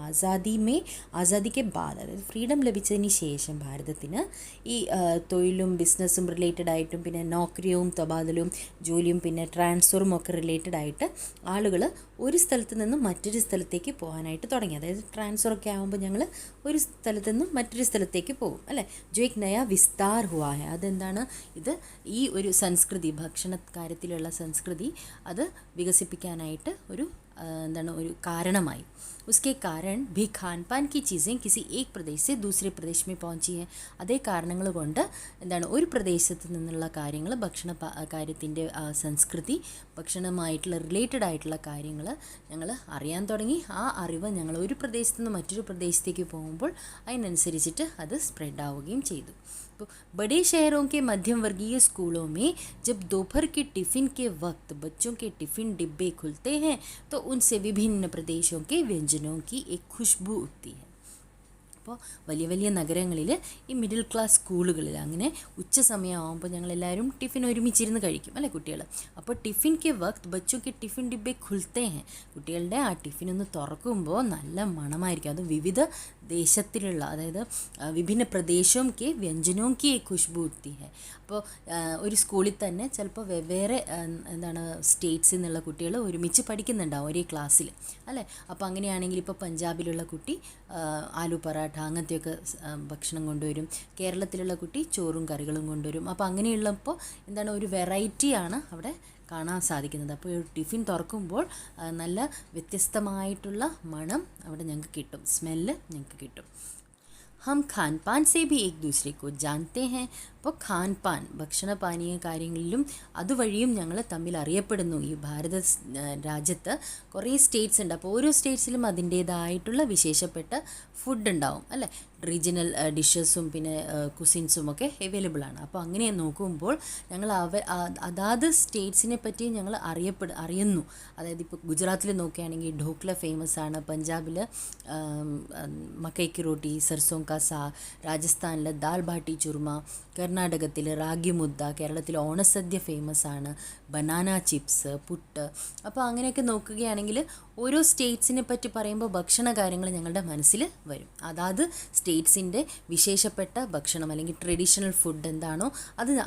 S1: ആസാദിക്ക് ബാദ് അതായത് ഫ്രീഡം ലഭിച്ചതിന് ശേഷം ഭാരതത്തിന് ഈ തൊഴിലും ബിസിനസ്സും റിലേറ്റഡ് ആയിട്ടും പിന്നെ നോക്കറിയും തബാദലും ജോലിയും പിന്നെ ട്രാൻസ്ഫറും ഒക്കെ റിലേറ്റഡ് ആയിട്ട് ആളുകൾ ഒരു സ്ഥലത്ത് നിന്നും മറ്റൊരു സ്ഥലത്തേക്ക് പോകാനായിട്ട് തുടങ്ങി. അതായത് ട്രാൻസ്ഫറൊക്കെ ആകുമ്പോൾ ഞങ്ങൾ ഒരു സ്ഥലത്ത് നിന്നും മറ്റൊരു സ്ഥലത്തേക്ക് പോകും അല്ലേ. ജോ എക് നയ വിസ്താർ ഹുവാ ഹെ, അതെന്താണ് ഇത് ഈ ഒരു സംസ്കൃതി ഭക്ഷണ കാര്യത്തിലുള്ള സംസ്കൃതി അത് വികസിപ്പിക്കാനായിട്ട് ഒരു എന്താണ് ഒരു കാരണമായി. उसके कारण भी खान पान की चीज़ें किसी एक प्रदेश से दूसरे प्रदेश में पहुंची हैं. അതേ കാരണങ്ങൾ കൊണ്ട് എന്താണ് ഒരു പ്രദേശത്ത് നിന്നുള്ള കാര്യങ്ങൾ ഭക്ഷണ കാര്യത്തിൻ്റെ സംസ്കൃതി ഭക്ഷണമായിട്ടുള്ള റിലേറ്റഡ് ആയിട്ടുള്ള കാര്യങ്ങൾ ഞങ്ങൾ അറിയാൻ തുടങ്ങി. ആ അറിവ് ഞങ്ങൾ ഒരു പ്രദേശത്ത് നിന്ന് മറ്റൊരു പ്രദേശത്തേക്ക് പോകുമ്പോൾ അതിനനുസരിച്ചിട്ട് അത് സ്പ്രെഡ് ആവുകയും ചെയ്തു. तो बड़े शहरों के मध्यम वर्गीय स्कूलों में जब दोपहर के टिफ़िन के वक्त बच्चों के टिफ़िन डिब्बे खुलते हैं तो उनसे विभिन्न प्रदेशों के व्यंजनों की एक खुशबू उठती है. അപ്പോൾ വലിയ വലിയ നഗരങ്ങളിൽ ഈ മിഡിൽ ക്ലാസ് സ്കൂളുകളിൽ അങ്ങനെ ഉച്ച സമയമാകുമ്പോൾ ഞങ്ങളെല്ലാവരും ടിഫിൻ ഒരുമിച്ചിരുന്ന് കഴിക്കും അല്ലേ കുട്ടികൾ. അപ്പോൾ ടിഫിൻ കെ വക്ത് ബച്ചോ കെ ടിഫിൻ ഡിബ്ബെ ഖുൽത്തേ ഹെ, കുട്ടികളുടെ ആ ടിഫിൻ ഒന്ന് തുറക്കുമ്പോൾ നല്ല മണമായിരിക്കും. അത് വിവിധ ദേശത്തിലുള്ള അതായത് വിഭിന്ന പ്രദേശവും കെ വ്യഞ്ജനവും കി ഖുഷ്ബു ഉത്തി ഹെ. അപ്പോൾ ഒരു സ്കൂളിൽ തന്നെ ചിലപ്പോൾ വെവ്വേറെ എന്താണ് സ്റ്റേറ്റ്സിൽ നിന്നുള്ള കുട്ടികൾ ഒരുമിച്ച് പഠിക്കുന്നുണ്ടാവും ഒരേ ക്ലാസ്സിൽ അല്ലേ. അപ്പോൾ അങ്ങനെയാണെങ്കിൽ ഇപ്പോൾ പഞ്ചാബിലുള്ള കുട്ടി ആലു പറാട്ട അങ്ങനത്തെയൊക്കെ ഭക്ഷണം കൊണ്ടുവരും, കേരളത്തിലുള്ള കുട്ടി ചോറും കറികളും കൊണ്ടുവരും. അപ്പോൾ അങ്ങനെയുള്ളപ്പോൾ എന്താണ് ഒരു വെറൈറ്റിയാണ് അവിടെ കാണാൻ സാധിക്കുന്നത്. അപ്പോൾ ഒരു ടിഫിൻ തുറക്കുമ്പോൾ നല്ല വ്യത്യസ്തമായിട്ടുള്ള മണം അവിടെ ഞങ്ങൾക്ക് കിട്ടും, സ്മെല്ല് ഞങ്ങൾക്ക് കിട്ടും. हम खान पान से भी एक दूसरे को जानते हैं, അപ്പോൾ ഖാൻപാൻ ഭക്ഷണപാനീയ കാര്യങ്ങളിലും അതുവഴിയും ഞങ്ങൾ തമ്മിൽ അറിയപ്പെടുന്നു. ഈ ഭാരത രാജ്യത്ത് കുറേ സ്റ്റേറ്റ്സ് ഉണ്ട്. അപ്പോൾ ഓരോ സ്റ്റേറ്റ്സിലും അതിൻ്റേതായിട്ടുള്ള വിശേഷപ്പെട്ട ഫുഡ് ഉണ്ടാവും അല്ലേ. റീജിയണൽ ഡിഷസും പിന്നെ കുസിൻസും ഒക്കെ അവൈലബിൾ ആണ്. അപ്പോൾ അങ്ങനെ നോക്കുമ്പോൾ ഞങ്ങൾ അതാത് സ്റ്റേറ്റ്സിനെ പറ്റി ഞങ്ങൾ അറിയുന്നു. അതായത് ഇപ്പോൾ ഗുജറാത്തിൽ നോക്കുകയാണെങ്കിൽ ഢോക്ല ഫേമസ് ആണ്, പഞ്ചാബിൽ മക്കൈക്ക് റോട്ടി സർസോം കാ സാഗ്, രാജസ്ഥാനിൽ ദാൽ ബാട്ടി ചുർമ, കർണാടകത്തിൽ റാഗി മുദ്ദ, കേരളത്തിൽ ഓണസദ്യ ഫേമസ് ആണ്, ബനാന ചിപ്സ്, പുട്ട്. അപ്പോൾ അങ്ങനെയൊക്കെ നോക്കുകയാണെങ്കിൽ ഓരോ സ്റ്റേറ്റ്സിനെ പറ്റി പറയുമ്പോൾ ഭക്ഷണ കാര്യങ്ങൾ ഞങ്ങളുടെ മനസ്സിൽ വരും. അതാത് സ്റ്റേറ്റ്സിൻ്റെ വിശേഷപ്പെട്ട ഭക്ഷണം അല്ലെങ്കിൽ ട്രഡീഷണൽ ഫുഡ് എന്താണോ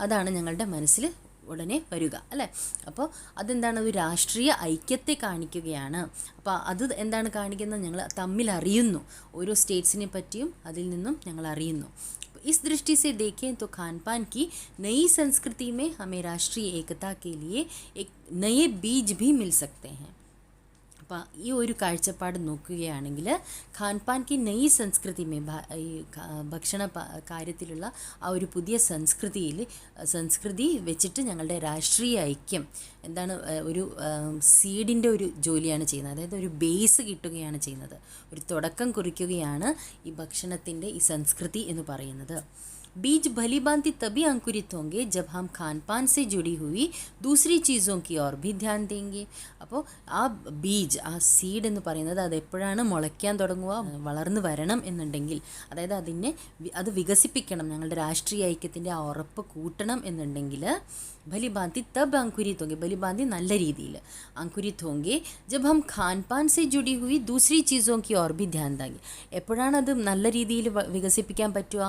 S1: അതാണ് ഞങ്ങളുടെ മനസ്സിൽ ഉടനെ വരിക അല്ലേ. അപ്പോൾ അതെന്താണ്, ഒരു രാഷ്ട്രീയ ഐക്യത്തെ കാണിക്കുകയാണ്. അപ്പോൾ അത് എന്താണ് കാണിക്കുന്നത്, ഞങ്ങൾ തമ്മിൽ അറിയുന്നു, ഓരോ സ്റ്റേറ്റ്സിനെ പറ്റിയും അതിൽ നിന്നും ഞങ്ങൾ അറിയുന്നു. इस दृष्टि से देखें तो खान पान की नई संस्कृति में हमें राष्ट्रीय एकता के लिए एक नए बीज भी मिल सकते हैं. അപ്പോൾ ഈ ഒരു കാഴ്ചപ്പാട് നോക്കുകയാണെങ്കിൽ ഖാൻപാൻ കി നയി സംസ്കൃതി ഈ ഭക്ഷണ കാര്യത്തിലുള്ള ആ ഒരു പുതിയ സംസ്കൃതി വെച്ചിട്ട് ഞങ്ങളുടെ രാഷ്ട്രീയ ഐക്യം എന്താണ്, ഒരു സീഡിൻ്റെ ഒരു ജോലിയാണ് ചെയ്യുന്നത്. അതായത് ഒരു ബേസ് കിട്ടുകയാണ് ചെയ്യുന്നത്, ഒരു തുടക്കം കുറിക്കുകയാണ് ഈ ഭക്ഷണത്തിൻ്റെ ഈ സംസ്കൃതി എന്ന് പറയുന്നത്. बीज भली भांति तभी अंकुरित होंगे जब हम खान पान से जुड़ी हुई दूसरी चीज़ों की ओर भी ध्यान देंगे. അപ്പോൾ ആ ബീജ്, ആ സീഡ് എന്ന് പറയുന്നത് അതെപ്പോഴാണ് മുളയ്ക്കാൻ തുടങ്ങുക, വളർന്നു വരണം എന്നുണ്ടെങ്കിൽ, അതായത് അത് വികസിപ്പിക്കണം, ഞങ്ങളുടെ രാഷ്ട്രീയ ഐക്യത്തിൻ്റെ ആ ഉറപ്പ് കൂട്ടണം എന്നുണ്ടെങ്കിൽ ഭലിഭാന്തി തബ് അങ്കുരിത് होंगे, ഭലിഭാന്തി നല്ല രീതിയിൽ അങ്കുരിത് होंगे जब हम खान पान से जुड़ी हुई दूसरी चीज़ों की ओर भी ध्यान देंगे. എപ്പോഴാണ് അത് നല്ല രീതിയിൽ വികസിപ്പിക്കാൻ പറ്റുക,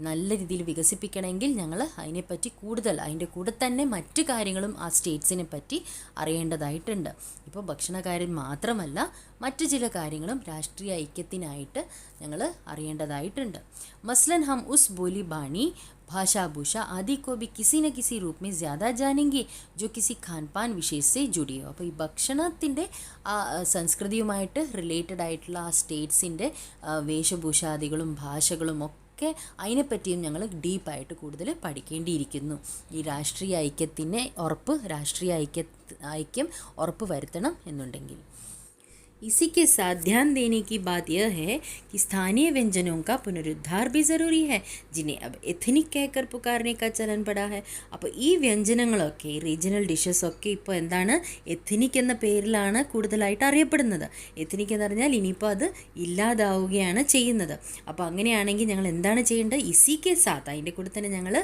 S1: നല്ല രീതിയിൽ വികസിപ്പിക്കണമെങ്കിൽ ഞങ്ങൾ അതിനെപ്പറ്റി കൂടുതൽ, അതിൻ്റെ കൂടെ തന്നെ മറ്റു കാര്യങ്ങളും ആ സ്റ്റേറ്റ്സിനെ പറ്റി അറിയേണ്ടതായിട്ടുണ്ട്. ഇപ്പോൾ ഭക്ഷണകാര്യം മാത്രമല്ല മറ്റു ചില കാര്യങ്ങളും രാഷ്ട്രീയ ഐക്യത്തിനായിട്ട് ഞങ്ങൾ അറിയേണ്ടതായിട്ടുണ്ട്. മസ്ലൻ ഹം ഉസ് ബോലി ബാണി भाषा भूषा आदि को भी किसी न किसी रूप में ज़्यादा जानेंगे जो किसी खान पान विशेष से जुड़ी हो. അപ്പോൾ ഈ ഭക്ഷണത്തിൻ്റെ ആ സംസ്കൃതിയുമായിട്ട് റിലേറ്റഡ് ആയിട്ടുള്ള ആ സ്റ്റേറ്റ്സിൻ്റെ വേഷഭൂഷാദികളും ഭാഷകളും ഒക്കെ അതിനെപ്പറ്റിയും ഞങ്ങൾ ഡീപ്പായിട്ട് കൂടുതൽ പഠിക്കേണ്ടിയിരിക്കുന്നു. ഈ രാഷ്ട്രീയ ഐക്യം ഉറപ്പ് വരുത്തണം എന്നുണ്ടെങ്കിൽ. इसी के साथ ध्यान देने की बात यह है कि स्थानीय व्यंजनों का पुनरुद्धार भी ज़रूरी है जिन्हें अब एथनिक कहकर पुकारने का चलन पड़ा है. അപ്പോൾ ഈ വ്യഞ്ജനങ്ങളൊക്കെ, റീജിയണൽ ഡിഷസൊക്കെ ഇപ്പോൾ എന്താണ്, എഥനിക് എന്ന പേരിലാണ് കൂടുതലായിട്ട് അറിയപ്പെടുന്നത്. എഥനിക് എന്ന് പറഞ്ഞാൽ ഇനിയിപ്പോൾ അത് ഇല്ലാതാവുകയാണ് ചെയ്യുന്നത്. അപ്പോൾ അങ്ങനെയാണെങ്കിൽ ഞങ്ങൾ എന്താണ് ചെയ്യേണ്ടത്, ഇസി കെ സാത്ത്, അതിൻ്റെ കൂടെ തന്നെ ഞങ്ങൾ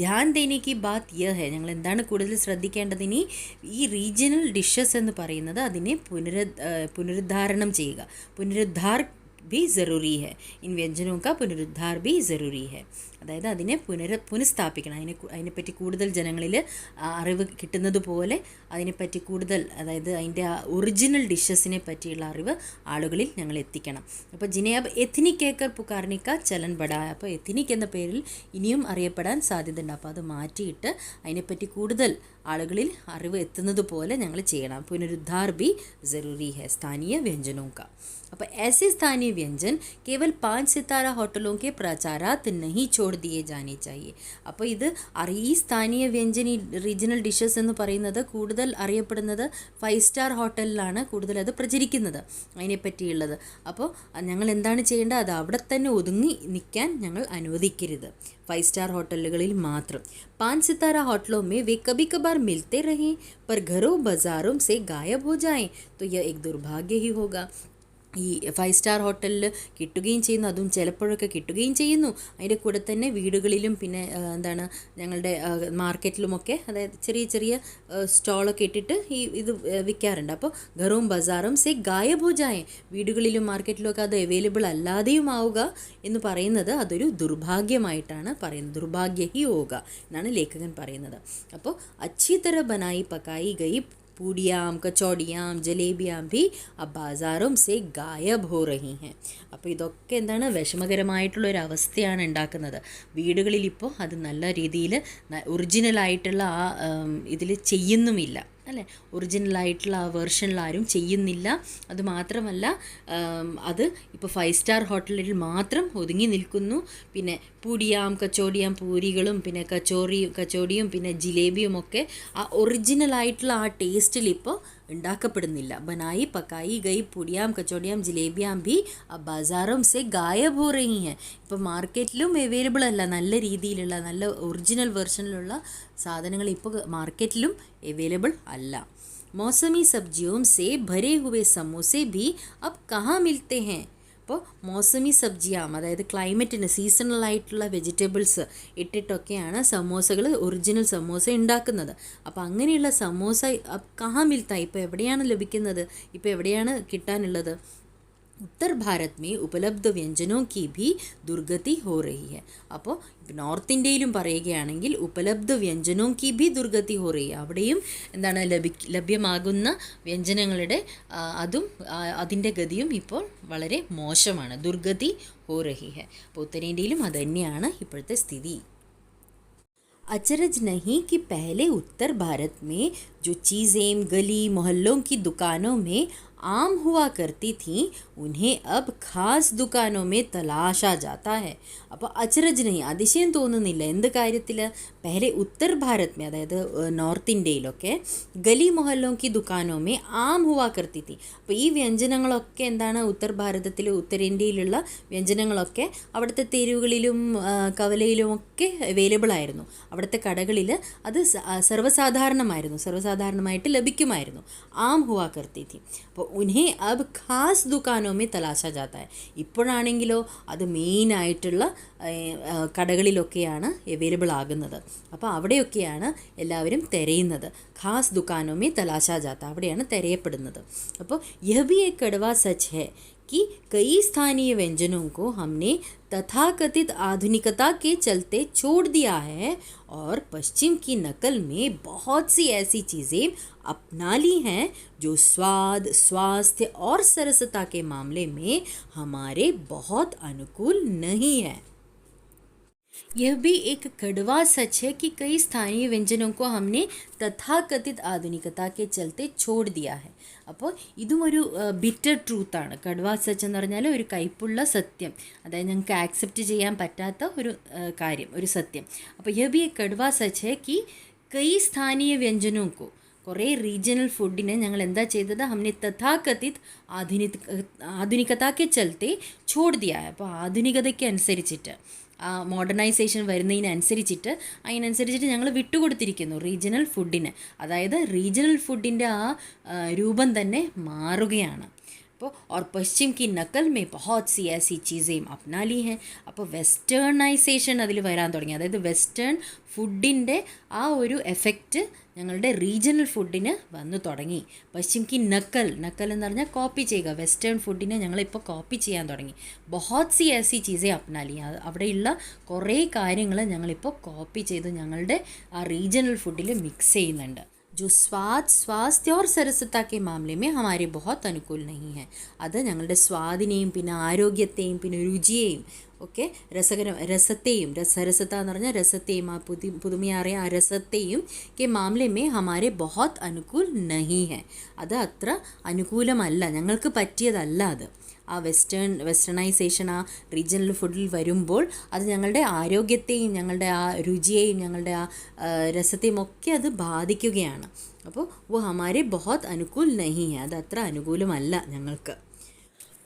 S1: ധ്യാൻ ദേനെ കി ബാത്ത് യഹ് ഹെ, ഞങ്ങൾ എന്താണ് കൂടുതൽ ശ്രദ്ധിക്കേണ്ടത്, ഇനി ഈ റീജിയണൽ ഡിഷസ് എന്ന് പറയുന്നത് അതിനെ पुनरुद्धारण ചെയ്യുക. പുനരുദ്ധാർ भी ज़रूरी है, इन व्यंजनों का पुनरुद्धार भी ज़रूरी है. അതായത് അതിനെ പുനഃസ്ഥാപിക്കണം, അതിനെപ്പറ്റി കൂടുതൽ ജനങ്ങളിൽ അറിവ് കിട്ടുന്നത് പോലെ അതിനെപ്പറ്റി കൂടുതൽ, അതായത് അതിൻ്റെ ആ ഒറിജിനൽ ഡിഷസിനെ പറ്റിയുള്ള അറിവ് ആളുകളിൽ ഞങ്ങൾ എത്തിക്കണം. അപ്പോൾ ജിനെ അബ് എഥനിക് കേക്കർ പുകാർനിക്ക ചലൻ ബടാ, അപ്പോൾ എഥനിക് എന്ന പേരിൽ ഇനിയും അറിയപ്പെടാൻ സാധ്യതയുണ്ട്. അപ്പോൾ അത് മാറ്റിയിട്ട് അതിനെപ്പറ്റി കൂടുതൽ ആളുകളിൽ അറിവ് എത്തുന്നത് പോലെ ഞങ്ങൾ ചെയ്യണം. പുനരുദ്ധാർ ബി ജറൂരി ഹെ സ്ഥാനീയ വ്യഞ്ജനോं का. അപ്പോൾ ऐसे स्थानीय व्यंजन केवल 5 सितारा होटलों के प्रचारात नहीं छोड़ दिए जाने चाहिए. അപ്പോൾ ഇത് ഈ സ്ഥാനീയ വ്യഞ്ജൻ, ഈ റീജിയണൽ ഡിഷസ് എന്ന് പറയുന്നത് കൂടുതൽ അറിയപ്പെടുന്നത് 5 സ്റ്റാർ ഹോട്ടലിലാണ് കൂടുതൽ അത് പ്രചരിക്കുന്നത് അതിനെപ്പറ്റിയുള്ളത്. അപ്പോൾ ഞങ്ങൾ എന്താണ് ചെയ്യേണ്ടത്, അത് അവിടെ തന്നെ ഒതുങ്ങി നിൽക്കാൻ ഞങ്ങൾ അനുവദിക്കരുത്. 5 സ്റ്റാർ ഹോട്ടലുകളിൽ മാത്രം. 5 सितारा होटलों में वे कभी कभार मिलते रहें पर घरों बाज़ारों से गायब हो जाएं तो यह एक दुर्भाग्य ही होगा. ഈ 5 സ്റ്റാർ ഹോട്ടലിൽ കിട്ടുകയും ചെയ്യുന്നു, അതും ചിലപ്പോഴൊക്കെ കിട്ടുകയും ചെയ്യുന്നു. അതിൻ്റെ കൂടെ തന്നെ വീടുകളിലും പിന്നെ എന്താണ് ഞങ്ങളുടെ മാർക്കറ്റിലുമൊക്കെ, അതായത് ചെറിയ ചെറിയ സ്റ്റോളൊക്കെ ഇട്ടിട്ട് ഇത് വിൽക്കാറുണ്ട്. അപ്പോൾ ഘറും ബസാറും സേ ഗായബ് ഹോ ജായേ, വീടുകളിലും മാർക്കറ്റിലും ഒക്കെ അത് അവൈലബിൾ അല്ലാതെയും ആവുക എന്ന് പറയുന്നത് അതൊരു ദുർഭാഗ്യമായിട്ടാണ് പറയുന്നത്. ദുർഭാഗ്യ ഹി ഹോഗ എന്നാണ് ലേഖകൻ പറയുന്നത്. അപ്പോൾ അച്ഛി തര ബനായി പക്കായി ഗയി പൂടിയാം കച്ചോടിയാം ജലേബിയാം ഭി अब बाज़ारों से गायब हो रही हैं. അപ്പോൾ ഇതൊക്കെ എന്താണ്, വിഷമകരമായിട്ടുള്ള ഒരു അവസ്ഥയാണ് ഉണ്ടാക്കുന്നത്. വീടുകളിലിപ്പോൾ അത് നല്ല രീതിയിൽ ഒറിജിനലായിട്ടുള്ള ആ ഇതിൽ ചെയ്യുന്നുമില്ല അല്ലേ? ഒറിജിനലായിട്ടുള്ള ആ വേർഷനിൽ ആരും ചെയ്യുന്നില്ല. അതുമാത്രമല്ല അത് ഇപ്പോൾ 5 സ്റ്റാർ ഹോട്ടലിൽ മാത്രം ഒതുങ്ങി നിൽക്കുന്നു. പിന്നെ പൂടിയാം കച്ചോടിയാം പൂരികളും പിന്നെ കച്ചോടിയും പിന്നെ ജിലേബിയും ഒക്കെ ആ ഒറിജിനലായിട്ടുള്ള ആ ടേസ്റ്റിൽ ഇപ്പോൾ ഉണ്ടാക്കപ്പെടുന്നില്ല. ബനായി പക്കായി ഗൈ പൂടിയാം കച്ചോടിയാം ജിലേബിയാം ഭി ബസാറും സെ ഗായബ് ഹോ റഹി ഹൈ. ഇപ്പോൾ മാർക്കറ്റിലും അവൈലബിൾ അല്ല. നല്ല രീതിയിലുള്ള നല്ല ഒറിജിനൽ വെർഷനിലുള്ള സാധനങ്ങൾ ഇപ്പോൾ മാർക്കറ്റിലും അവൈലബിൾ അല്ല. मौसमी सब्जियों से भरे हुए समोसे भी अब कहाँ मिलते हैं? അപ്പോൾ മൗസമി സബ്ജിയാം, അതായത് ക്ലൈമറ്റിന് സീസണലായിട്ടുള്ള വെജിറ്റബിൾസ് ഇട്ടിട്ടൊക്കെയാണ് സമോസകൾ, ഒറിജിനൽ സമോസ ഉണ്ടാക്കുന്നത്. അപ്പോൾ അങ്ങനെയുള്ള സമോസ കഹാ മിൽത്ത, ഇപ്പോൾ എവിടെയാണ് ലഭിക്കുന്നത്, ഇപ്പോൾ എവിടെയാണ് കിട്ടാനുള്ളത്? उत्तर भारत में उपलब्ध व्यंजनों की भी दुर्गति हो रही है. അപ്പോൾ നോർത്ത് ഇന്ത്യയിലും പറയുകയാണെങ്കിൽ ഉപലബ്ധ വ്യഞ്ജനോ കി ഭി ദുർഗതി ഹോ റഹി. അവിടെയും എന്താണ് ലഭ്യമാകുന്ന വ്യഞ്ജനങ്ങളുടെ അതും അതിൻ്റെ ഗതിയും ഇപ്പോൾ വളരെ മോശമാണ്. ദുർഗതി ഹോ റഹി ഹെ. അപ്പോൾ ഉത്തരേന്ത്യയിലും അത് തന്നെയാണ് ഇപ്പോഴത്തെ സ്ഥിതി. अचरज नहीं कि पहले उत्तर भारत में जो चीज़ें गली मोहल्लों की दुकानों में आम हुआ करती थीं उन्हें अब ख़ास दुकानों में तलाशा जाता है. അപ്പോൾ അച്ചരജ് നഹി, അതിശയം തോന്നുന്നില്ല. എന്ത് കാര്യത്തിൽ? പെഹലെ ഉത്തർ ഭാരത് മേ, അതായത് നോർത്ത് ഇന്ത്യയിലൊക്കെ ഗലി മൊഹല്ലോം കി ദുക്കാനോ മേ ആം ഹുവാ കർത്തി തി. അപ്പോൾ ഈ വ്യഞ്ജനങ്ങളൊക്കെ എന്താണ്, ഉത്തർ ഭാരതത്തിൽ ഉത്തരേന്ത്യയിലുള്ള വ്യഞ്ജനങ്ങളൊക്കെ അവിടുത്തെ തെരുവുകളിലും കവലയിലുമൊക്കെ അവൈലബിൾ ആയിരുന്നു. അവിടുത്തെ കടകളിൽ അത് സർവ്വസാധാരണമായിട്ട് ലഭിക്കുമായിരുന്നു. ആം ഹുവാ കർത്തി തി. അപ്പോൾ ഉൻഹെ അബ് ഖാസ് ദുക്കാനോ മേ തലാശാ ജാത്ത ഹൈ. ഇപ്പോഴാണെങ്കിലോ അത് മെയിനായിട്ടുള്ള കടകളിലൊക്കെയാണ് അവൈലബിൾ ആകുന്നത്. അപ്പോൾ അവിടെയൊക്കെയാണ് എല്ലാവരും തിരയുന്നത്. ഖാസ് ദുക്കാനോ മേ തലാശാ ജാത്ത, അവിടെയാണ് തിരയപ്പെടുന്നത്. അപ്പോൾ യഹ് ഭി ഏക് കടവാ സച്ച് ഹൈ कि कई स्थानीय व्यंजनों को हमने तथाकथित आधुनिकता के चलते छोड़ दिया है और पश्चिम की नकल में बहुत सी ऐसी चीज़ें अपना ली हैं जो स्वाद, स्वास्थ्य और सरसता के मामले में हमारे बहुत अनुकूल नहीं है. यह भी एक कड़वा सच है कि कई स्थानीय व्यंजनों को हमने तथाकथित आधुनिकता के चलते छोड़ दिया है. അപ്പോൾ ഇതും ഒരു ബിറ്റർ ട്രൂത്താണ്. കടുവാ സച്ച് എന്ന് പറഞ്ഞാൽ ഒരു കയ്പുള്ള സത്യം, അതായത് ഞങ്ങൾക്ക് ആക്സെപ്റ്റ് ചെയ്യാൻ പറ്റാത്ത ഒരു കാര്യം, ഒരു സത്യം. അപ്പോൾ യഹ് ഭി കടുവാ സച്ച് ഹൈ കി കൈ സ്ഥാനീയ വ്യഞ്ജനോക്കോ, കുറേ റീജിയണൽ ഫുഡിനെ ഞങ്ങൾ എന്താ ചെയ്തത്? ഹംനെ തഥാകഥിത് ആധുനികതാക്ക് ചലത്തെ ഛോഡ് ദിയാ. അപ്പോൾ ആധുനികതയ്ക്ക് അനുസരിച്ചിട്ട്, മോഡേണൈസേഷൻ അതിനനുസരിച്ചിട്ട് ഞങ്ങൾ വിട്ടുകൊടുത്തിരിക്കുന്നു റീജിയണൽ ഫുഡിന്. അതായത് റീജിയണൽ ഫുഡിൻ്റെ ആ രൂപം തന്നെ മാറുകയാണ്. അപ്പോൾ और पश्चिम की नकल में बहुत सी ऐसी चीज़ें अपना ली हैं. അപ്പോൾ വെസ്റ്റേണൈസേഷൻ അതിൽ വരാൻ തുടങ്ങി. അതായത് വെസ്റ്റേൺ ഫുഡിൻ്റെ ആ ഒരു എഫക്റ്റ് ഞങ്ങളുടെ റീജിയണൽ ഫുഡിന് വന്നു തുടങ്ങി. പശ്ചിം കി നക്കൽ എന്ന് പറഞ്ഞാൽ കോപ്പി ചെയ്യുക. വെസ്റ്റേൺ ഫുഡിനെ ഞങ്ങളിപ്പോൾ കോപ്പി ചെയ്യാൻ തുടങ്ങി. ബഹോത് സി ऐसी चीज़ें अपना ली. അവിടെയുള്ള കുറേ കാര്യങ്ങൾ ഞങ്ങളിപ്പോൾ കോപ്പി ചെയ്ത് ഞങ്ങളുടെ ആ റീജിയണൽ ഫുഡിൽ മിക്സ് ചെയ്യുന്നുണ്ട്. जो स्वाद, स्वास्थ्य और सरसता के मामले में हमारे बहुत अनुकूल नहीं है. അത് ഞങ്ങളുടെ സ്വാദിനെയും പിന്നെ ആരോഗ്യത്തെയും പിന്നെ രുചിയെയും ഒക്കെ രസത്തെയും സരസത എന്ന് പറഞ്ഞാൽ രസത്തെയും ആ പുതുമയാറിയ ആ രസത്തെയും കെ മാമലെ മേ ഹമാരെ ബഹുത് അനുകൂൽ നഹി ഹെ. അത് അത്ര അനുകൂലമല്ല, ഞങ്ങൾക്ക് പറ്റിയതല്ല അത്. ആ വെസ്റ്റേണൈസേഷൻ ആ റീജിയണൽ ഫുഡിൽ വരുമ്പോൾ അത് ഞങ്ങളുടെ ആരോഗ്യത്തെയും ഞങ്ങളുടെ ആ രുചിയെയും ഞങ്ങളുടെ ആ രസത്തെയും ഒക്കെ അത് ബാധിക്കുകയാണ്. അപ്പോൾ वो हमारे बहुत अनुकूल नहीं है. അത് അത്ര അനുകൂലമല്ല ഞങ്ങൾക്ക്.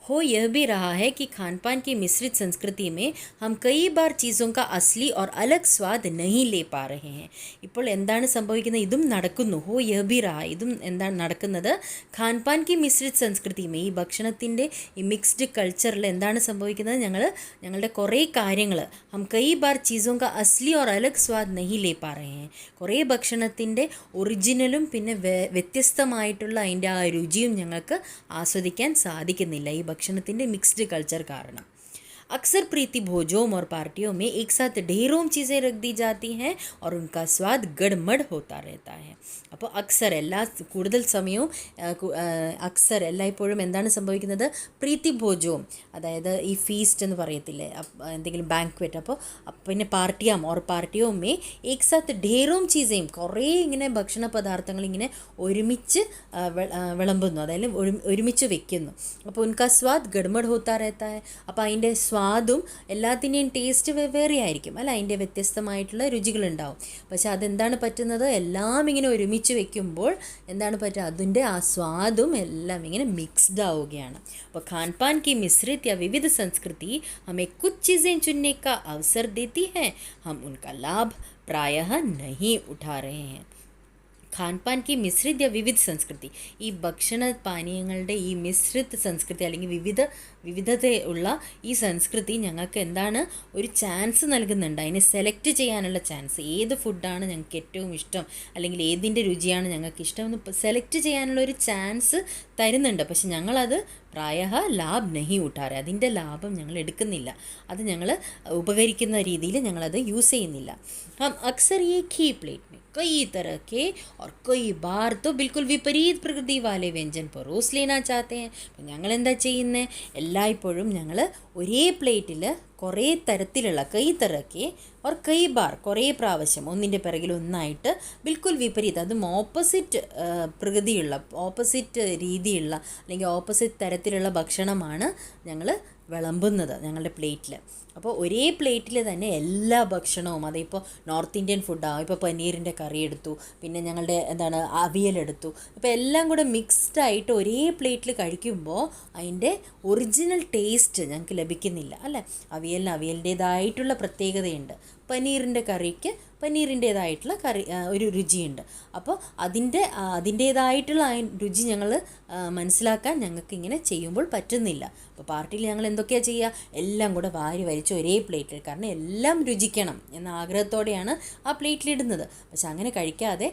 S1: हो यह भी रहा है कि खान पान की मिश्रित संस्कृति में हम कई बार चीज़ों का असली और अलग स्वाद नहीं ले पा रहे हैं. ഇപ്പോൾ എന്താണ് സംഭവിക്കുന്നത്? ഇതും നടക്കുന്നു. ഹോ യഹ് ബി റഹ, ഇതും എന്താണ് നടക്കുന്നത്? ഖാൻ പാൻ കി മിശ്രിത് സംസ്കൃതിമേ, ഈ ഭക്ഷണത്തിൻ്റെ ഈ മിക്സ്ഡ് കൾച്ചറിൽ എന്താണ് സംഭവിക്കുന്നത്? ഞങ്ങളുടെ കുറേ കാര്യങ്ങൾ ഹം കൈ ബാർ ചീസോं का असली और अलग स्वाद नहीं ले पा रहे हैं. കുറേ ഭക്ഷണത്തിൻ്റെ ഒറിജിനലും പിന്നെ വ്യത്യസ്തമായിട്ടുള്ള അതിൻ്റെ ആ രുചിയും ഞങ്ങൾക്ക് ആസ്വദിക്കാൻ സാധിക്കുന്നില്ല ഈ ഭക്ഷണത്തിൻ്റെ മിക്സ്ഡ് കൾച്ചർ കാരണം. अक्सर प्रीति भोजों और पार्टियों में एक साथ ढेरों चीज़ें रख दी जाती हैं और उनका स्वाद गड़मड़ होता रहता है. അപ്പോൾ അക്സർ കൂടുതൽ സമയവും അക്സർ എല്ലായ്പ്പോഴും എന്താണ് സംഭവിക്കുന്നത്, പ്രീതി ഭോജവും അതായത് ഈ ഫീസ്റ്റ് എന്ന് പറയത്തില്ലേ, എന്തെങ്കിലും ബാങ്ക്വെറ്റ്, അപ്പോൾ പിന്നെ പാർട്ടിയാം ഓർ പാർട്ടിയോമേ ഏക് സാത്ത് ഢേറോം ചീസയും കുറേ ഇങ്ങനെ ഭക്ഷണ പദാർത്ഥങ്ങൾ ഇങ്ങനെ ഒരുമിച്ച് വിളമ്പുന്നു, അതായത് ഒരുമിച്ച് വെക്കുന്നു. അപ്പോൾ ഉൻകാ സ്വാദ് ഗഡ്മഡ് ഹോത്താ രഹത്താ ഹൈ. അപ്പോൾ അതിൻ്റെ സ്വാദും എല്ലാത്തിൻ്റെയും ടേസ്റ്റ് വെവ്വേറെ ആയിരിക്കും അല്ല, അതിൻ്റെ വ്യത്യസ്തമായിട്ടുള്ള രുചികളുണ്ടാവും. പക്ഷെ അതെന്താണ് പറ്റുന്നത്, എല്ലാം ഇങ്ങനെ ഒരുമിച്ച് വെക്കുമ്പോൾ എന്താണ് പറ്റുക, അതിൻ്റെ ആ സ്വാദും എല്ലാം ഇങ്ങനെ മിക്സ്ഡ് ആവുകയാണ്. അപ്പോൾ खान-पान की मिश्रित या विविध संस्कृति हमें कुछ चीज़ें चुनने का अवसर देती है, हम उनका लाभ प्रायः नहीं उठा रहे हैं. ഖാൻപാൻ കി മിശ്രിത് യ വിവിധ സംസ്കൃതി, ഈ ഭക്ഷണ പാനീയങ്ങളുടെ ഈ മിശ്രിത് സംസ്കൃതി അല്ലെങ്കിൽ വിവിധതയുള്ള ഈ സംസ്കൃതി ഞങ്ങൾക്ക് എന്താണ് ഒരു ചാൻസ് നൽകുന്നുണ്ട്, അതിനെ സെലക്ട് ചെയ്യാനുള്ള ചാൻസ്. ഏത് ഫുഡാണ് ഞങ്ങൾക്ക് ഏറ്റവും ഇഷ്ടം അല്ലെങ്കിൽ ഏതിൻ്റെ രുചിയാണ് ഞങ്ങൾക്ക് ഇഷ്ടം എന്ന് സെലക്ട് ചെയ്യാനുള്ള ഒരു ചാൻസ് തരുന്നുണ്ട്. പക്ഷെ ഞങ്ങളത് പ്രായഃ ലാഭ് നഹി ഉഠാറെ, അതിൻ്റെ ലാഭം ഞങ്ങൾ എടുക്കുന്നില്ല, അത് ഞങ്ങൾ ഉപകരിക്കുന്ന രീതിയിൽ ഞങ്ങളത് യൂസ് ചെയ്യുന്നില്ല. ഹം അക്സർ एक ही प्लेट में कई तरह के और कई बार तो बिल्कुल विपरीत प्रकृति वाले व्यंजन परोस लेना चाहते हैं. അപ്പം ഞങ്ങൾ എന്താ ചെയ്യുന്നത്, എല്ലായ്പ്പോഴും ഞങ്ങൾ ഒരേ പ്ലേറ്റിൽ കുറേ തരത്തിലുള്ള കൈ തറക്കെ ഓർ കൈ ബാർ കുറേ പ്രാവശ്യം ഒന്നിൻ്റെ പിറകിൽ ഒന്നായിട്ട് ബിൽക്കുൽ വിപരീത, അതും ഓപ്പോസിറ്റ് പ്രകൃതിയുള്ള ഓപ്പോസിറ്റ് രീതിയുള്ള അല്ലെങ്കിൽ ഓപ്പോസിറ്റ് തരത്തിലുള്ള ഭക്ഷണമാണ് ഞങ്ങൾ വിളമ്പുന്നത് ഞങ്ങളുടെ പ്ലേറ്റിൽ. അപ്പോൾ ഒരേ പ്ലേറ്റിൽ തന്നെ എല്ലാ ഭക്ഷണവും, അതിപ്പോൾ നോർത്ത് ഇന്ത്യൻ ഫുഡാണ്, ഇപ്പോൾ പനീറിൻ്റെ കറി എടുത്തു, പിന്നെ ഞങ്ങളുടെ എന്താണ് അവിയലെടുത്തു, ഇപ്പോൾ എല്ലാം കൂടെ മിക്സ്ഡ് ആയിട്ട് ഒരേ പ്ലേറ്റിൽ കഴിക്കുമ്പോൾ അതിൻ്റെ ഒറിജിനൽ ടേസ്റ്റ് ഞങ്ങൾക്ക് ലഭിക്കുന്നില്ല അല്ലേ. അവിയലിൻ്റേതായിട്ടുള്ള പ്രത്യേകതയുണ്ട്, പനീറിൻ്റെ കറിക്ക് പനീറിൻ്റേതായിട്ടുള്ള ഒരു രുചിയുണ്ട്. അപ്പോൾ അതിൻ്റേതായിട്ടുള്ള രുചി ഞങ്ങൾ മനസ്സിലാക്കാൻ ഞങ്ങൾക്ക് ഇങ്ങനെ ചെയ്യുമ്പോൾ പറ്റുന്നില്ല. അപ്പോൾ പാർട്ടിയിൽ ഞങ്ങൾ എന്തൊക്കെയാണ് ചെയ്യുക, എല്ലാം കൂടെ വാരി വരിച്ച് ഒരേ പ്ലേറ്റിൽ, കാരണം എല്ലാം രുചിക്കണം എന്ന ആഗ്രഹത്തോടെയാണ് ആ പ്ലേറ്റിലിടുന്നത്. പക്ഷെ അങ്ങനെ കഴിക്കാതെ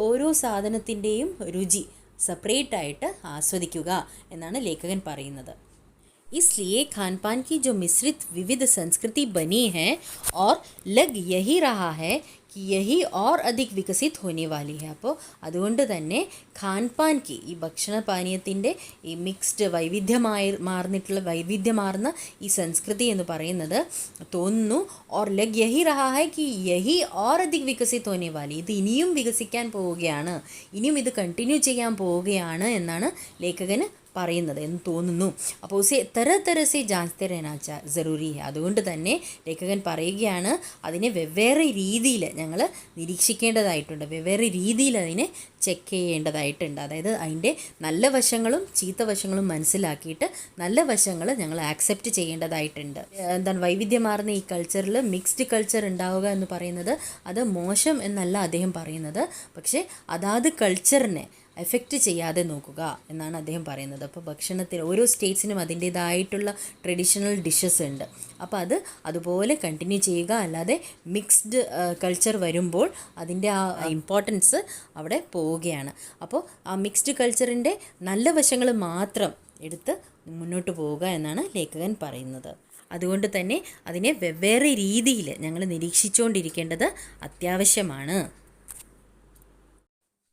S1: ഓരോ സാധനത്തിൻ്റെയും രുചി സെപ്പറേറ്റായിട്ട് ആസ്വദിക്കുക എന്നാണ് ലേഖകൻ പറയുന്നത്. इसलिए खान पान की जो मिश्रित विविध संस्कृति बनी है और लग यही रहा है कि यही और अधिक विकसित होने वाली है. അപ്പോൾ അതുകൊണ്ട് തന്നെ ഖാൻപാൻ കി ഈ ഭക്ഷണപാനീയത്തിൻ്റെ ഈ മിക്സ്ഡ് വൈവിധ്യമാർന്ന ഈ സംസ്കൃതി എന്ന് പറയുന്നത് തോന്നുന്നു और लग यही रहा है कि यही और अधिक विकसित होने वाली, ഇത് ഇനിയും വികസിക്കാൻ പോവുകയാണ്, ഇനിയും ഇത് കണ്ടിന്യൂ ചെയ്യാൻ പോവുകയാണ് എന്നാണ് ലേഖകന് പറയുന്നത് എന്ന് തോന്നുന്നു. അപ്പോൾ ഉസേ തരസെ ജാൻസ്തേ രഹനാ ജറൂരി ഹെ. അതുകൊണ്ട് തന്നെ ലേഖകൻ പറയുകയാണ് അതിനെ വെവ്വേറെ രീതിയിൽ ഞങ്ങൾ നിരീക്ഷിക്കേണ്ടതായിട്ടുണ്ട്, വെവ്വേറെ രീതിയിൽ അതിനെ ചെക്ക് ചെയ്യേണ്ടതായിട്ടുണ്ട്. അതായത് അതിൻ്റെ നല്ല വശങ്ങളും ചീത്ത വശങ്ങളും മനസ്സിലാക്കിയിട്ട് നല്ല വശങ്ങൾ ഞങ്ങൾ ആക്സെപ്റ്റ് ചെയ്യേണ്ടതായിട്ടുണ്ട്. എന്താണ് വൈവിധ്യമാർന്ന ഈ കൾച്ചറിൽ മിക്സ്ഡ് കൾച്ചർ ഉണ്ടാവുക എന്ന് പറയുന്നത് അത് മോശം എന്നല്ല അദ്ദേഹം പറയുന്നത്, പക്ഷേ അതാത് കൾച്ചറിനെ എഫക്റ്റ് ചെയ്യാതെ നോക്കുക എന്നാണ് അദ്ദേഹം പറയുന്നത്. അപ്പോൾ ഭക്ഷണത്തിൽ ഓരോ സ്റ്റേറ്റ്സിനും അതിൻ്റേതായിട്ടുള്ള ട്രഡീഷണൽ ഡിഷസ് ഉണ്ട്, അപ്പോൾ അതുപോലെ കണ്ടിന്യൂ ചെയ്യുക. അല്ലാതെ മിക്സ്ഡ് കൾച്ചർ വരുമ്പോൾ അതിൻ്റെ ആ ഇമ്പോർട്ടൻസ് അവിടെ പോവുകയാണ്. അപ്പോൾ ആ മിക്സ്ഡ് കൾച്ചറിൻ്റെ നല്ല വശങ്ങൾ മാത്രം എടുത്ത് മുന്നോട്ട് പോവുക എന്നാണ് ലേഖകൻ പറയുന്നത്. അതുകൊണ്ട് തന്നെ അതിനെ വെവ്വേറെ രീതിയിൽ ഞങ്ങൾ നിരീക്ഷിച്ചുകൊണ്ടിരിക്കേണ്ടത് അത്യാവശ്യമാണ്.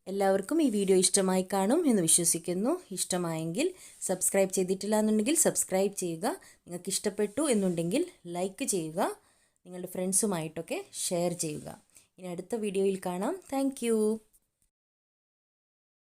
S1: എല്ലാവർക്കും ഈ വീഡിയോ ഇഷ്ടമായി കാണും എന്ന് വിശ്വസിക്കുന്നു. ഇഷ്ടമായെങ്കിൽ സബ്സ്ക്രൈബ് ചെയ്തിട്ടില്ല എന്നുണ്ടെങ്കിൽ സബ്സ്ക്രൈബ് ചെയ്യുക. നിങ്ങൾക്ക് ഇഷ്ടപ്പെട്ടു എന്നുണ്ടെങ്കിൽ ലൈക്ക് ചെയ്യുക, നിങ്ങളുടെ ഫ്രണ്ട്സുമായിട്ടൊക്കെ ഷെയർ ചെയ്യുക. ഇനി അടുത്ത വീഡിയോയിൽ കാണാം. താങ്ക്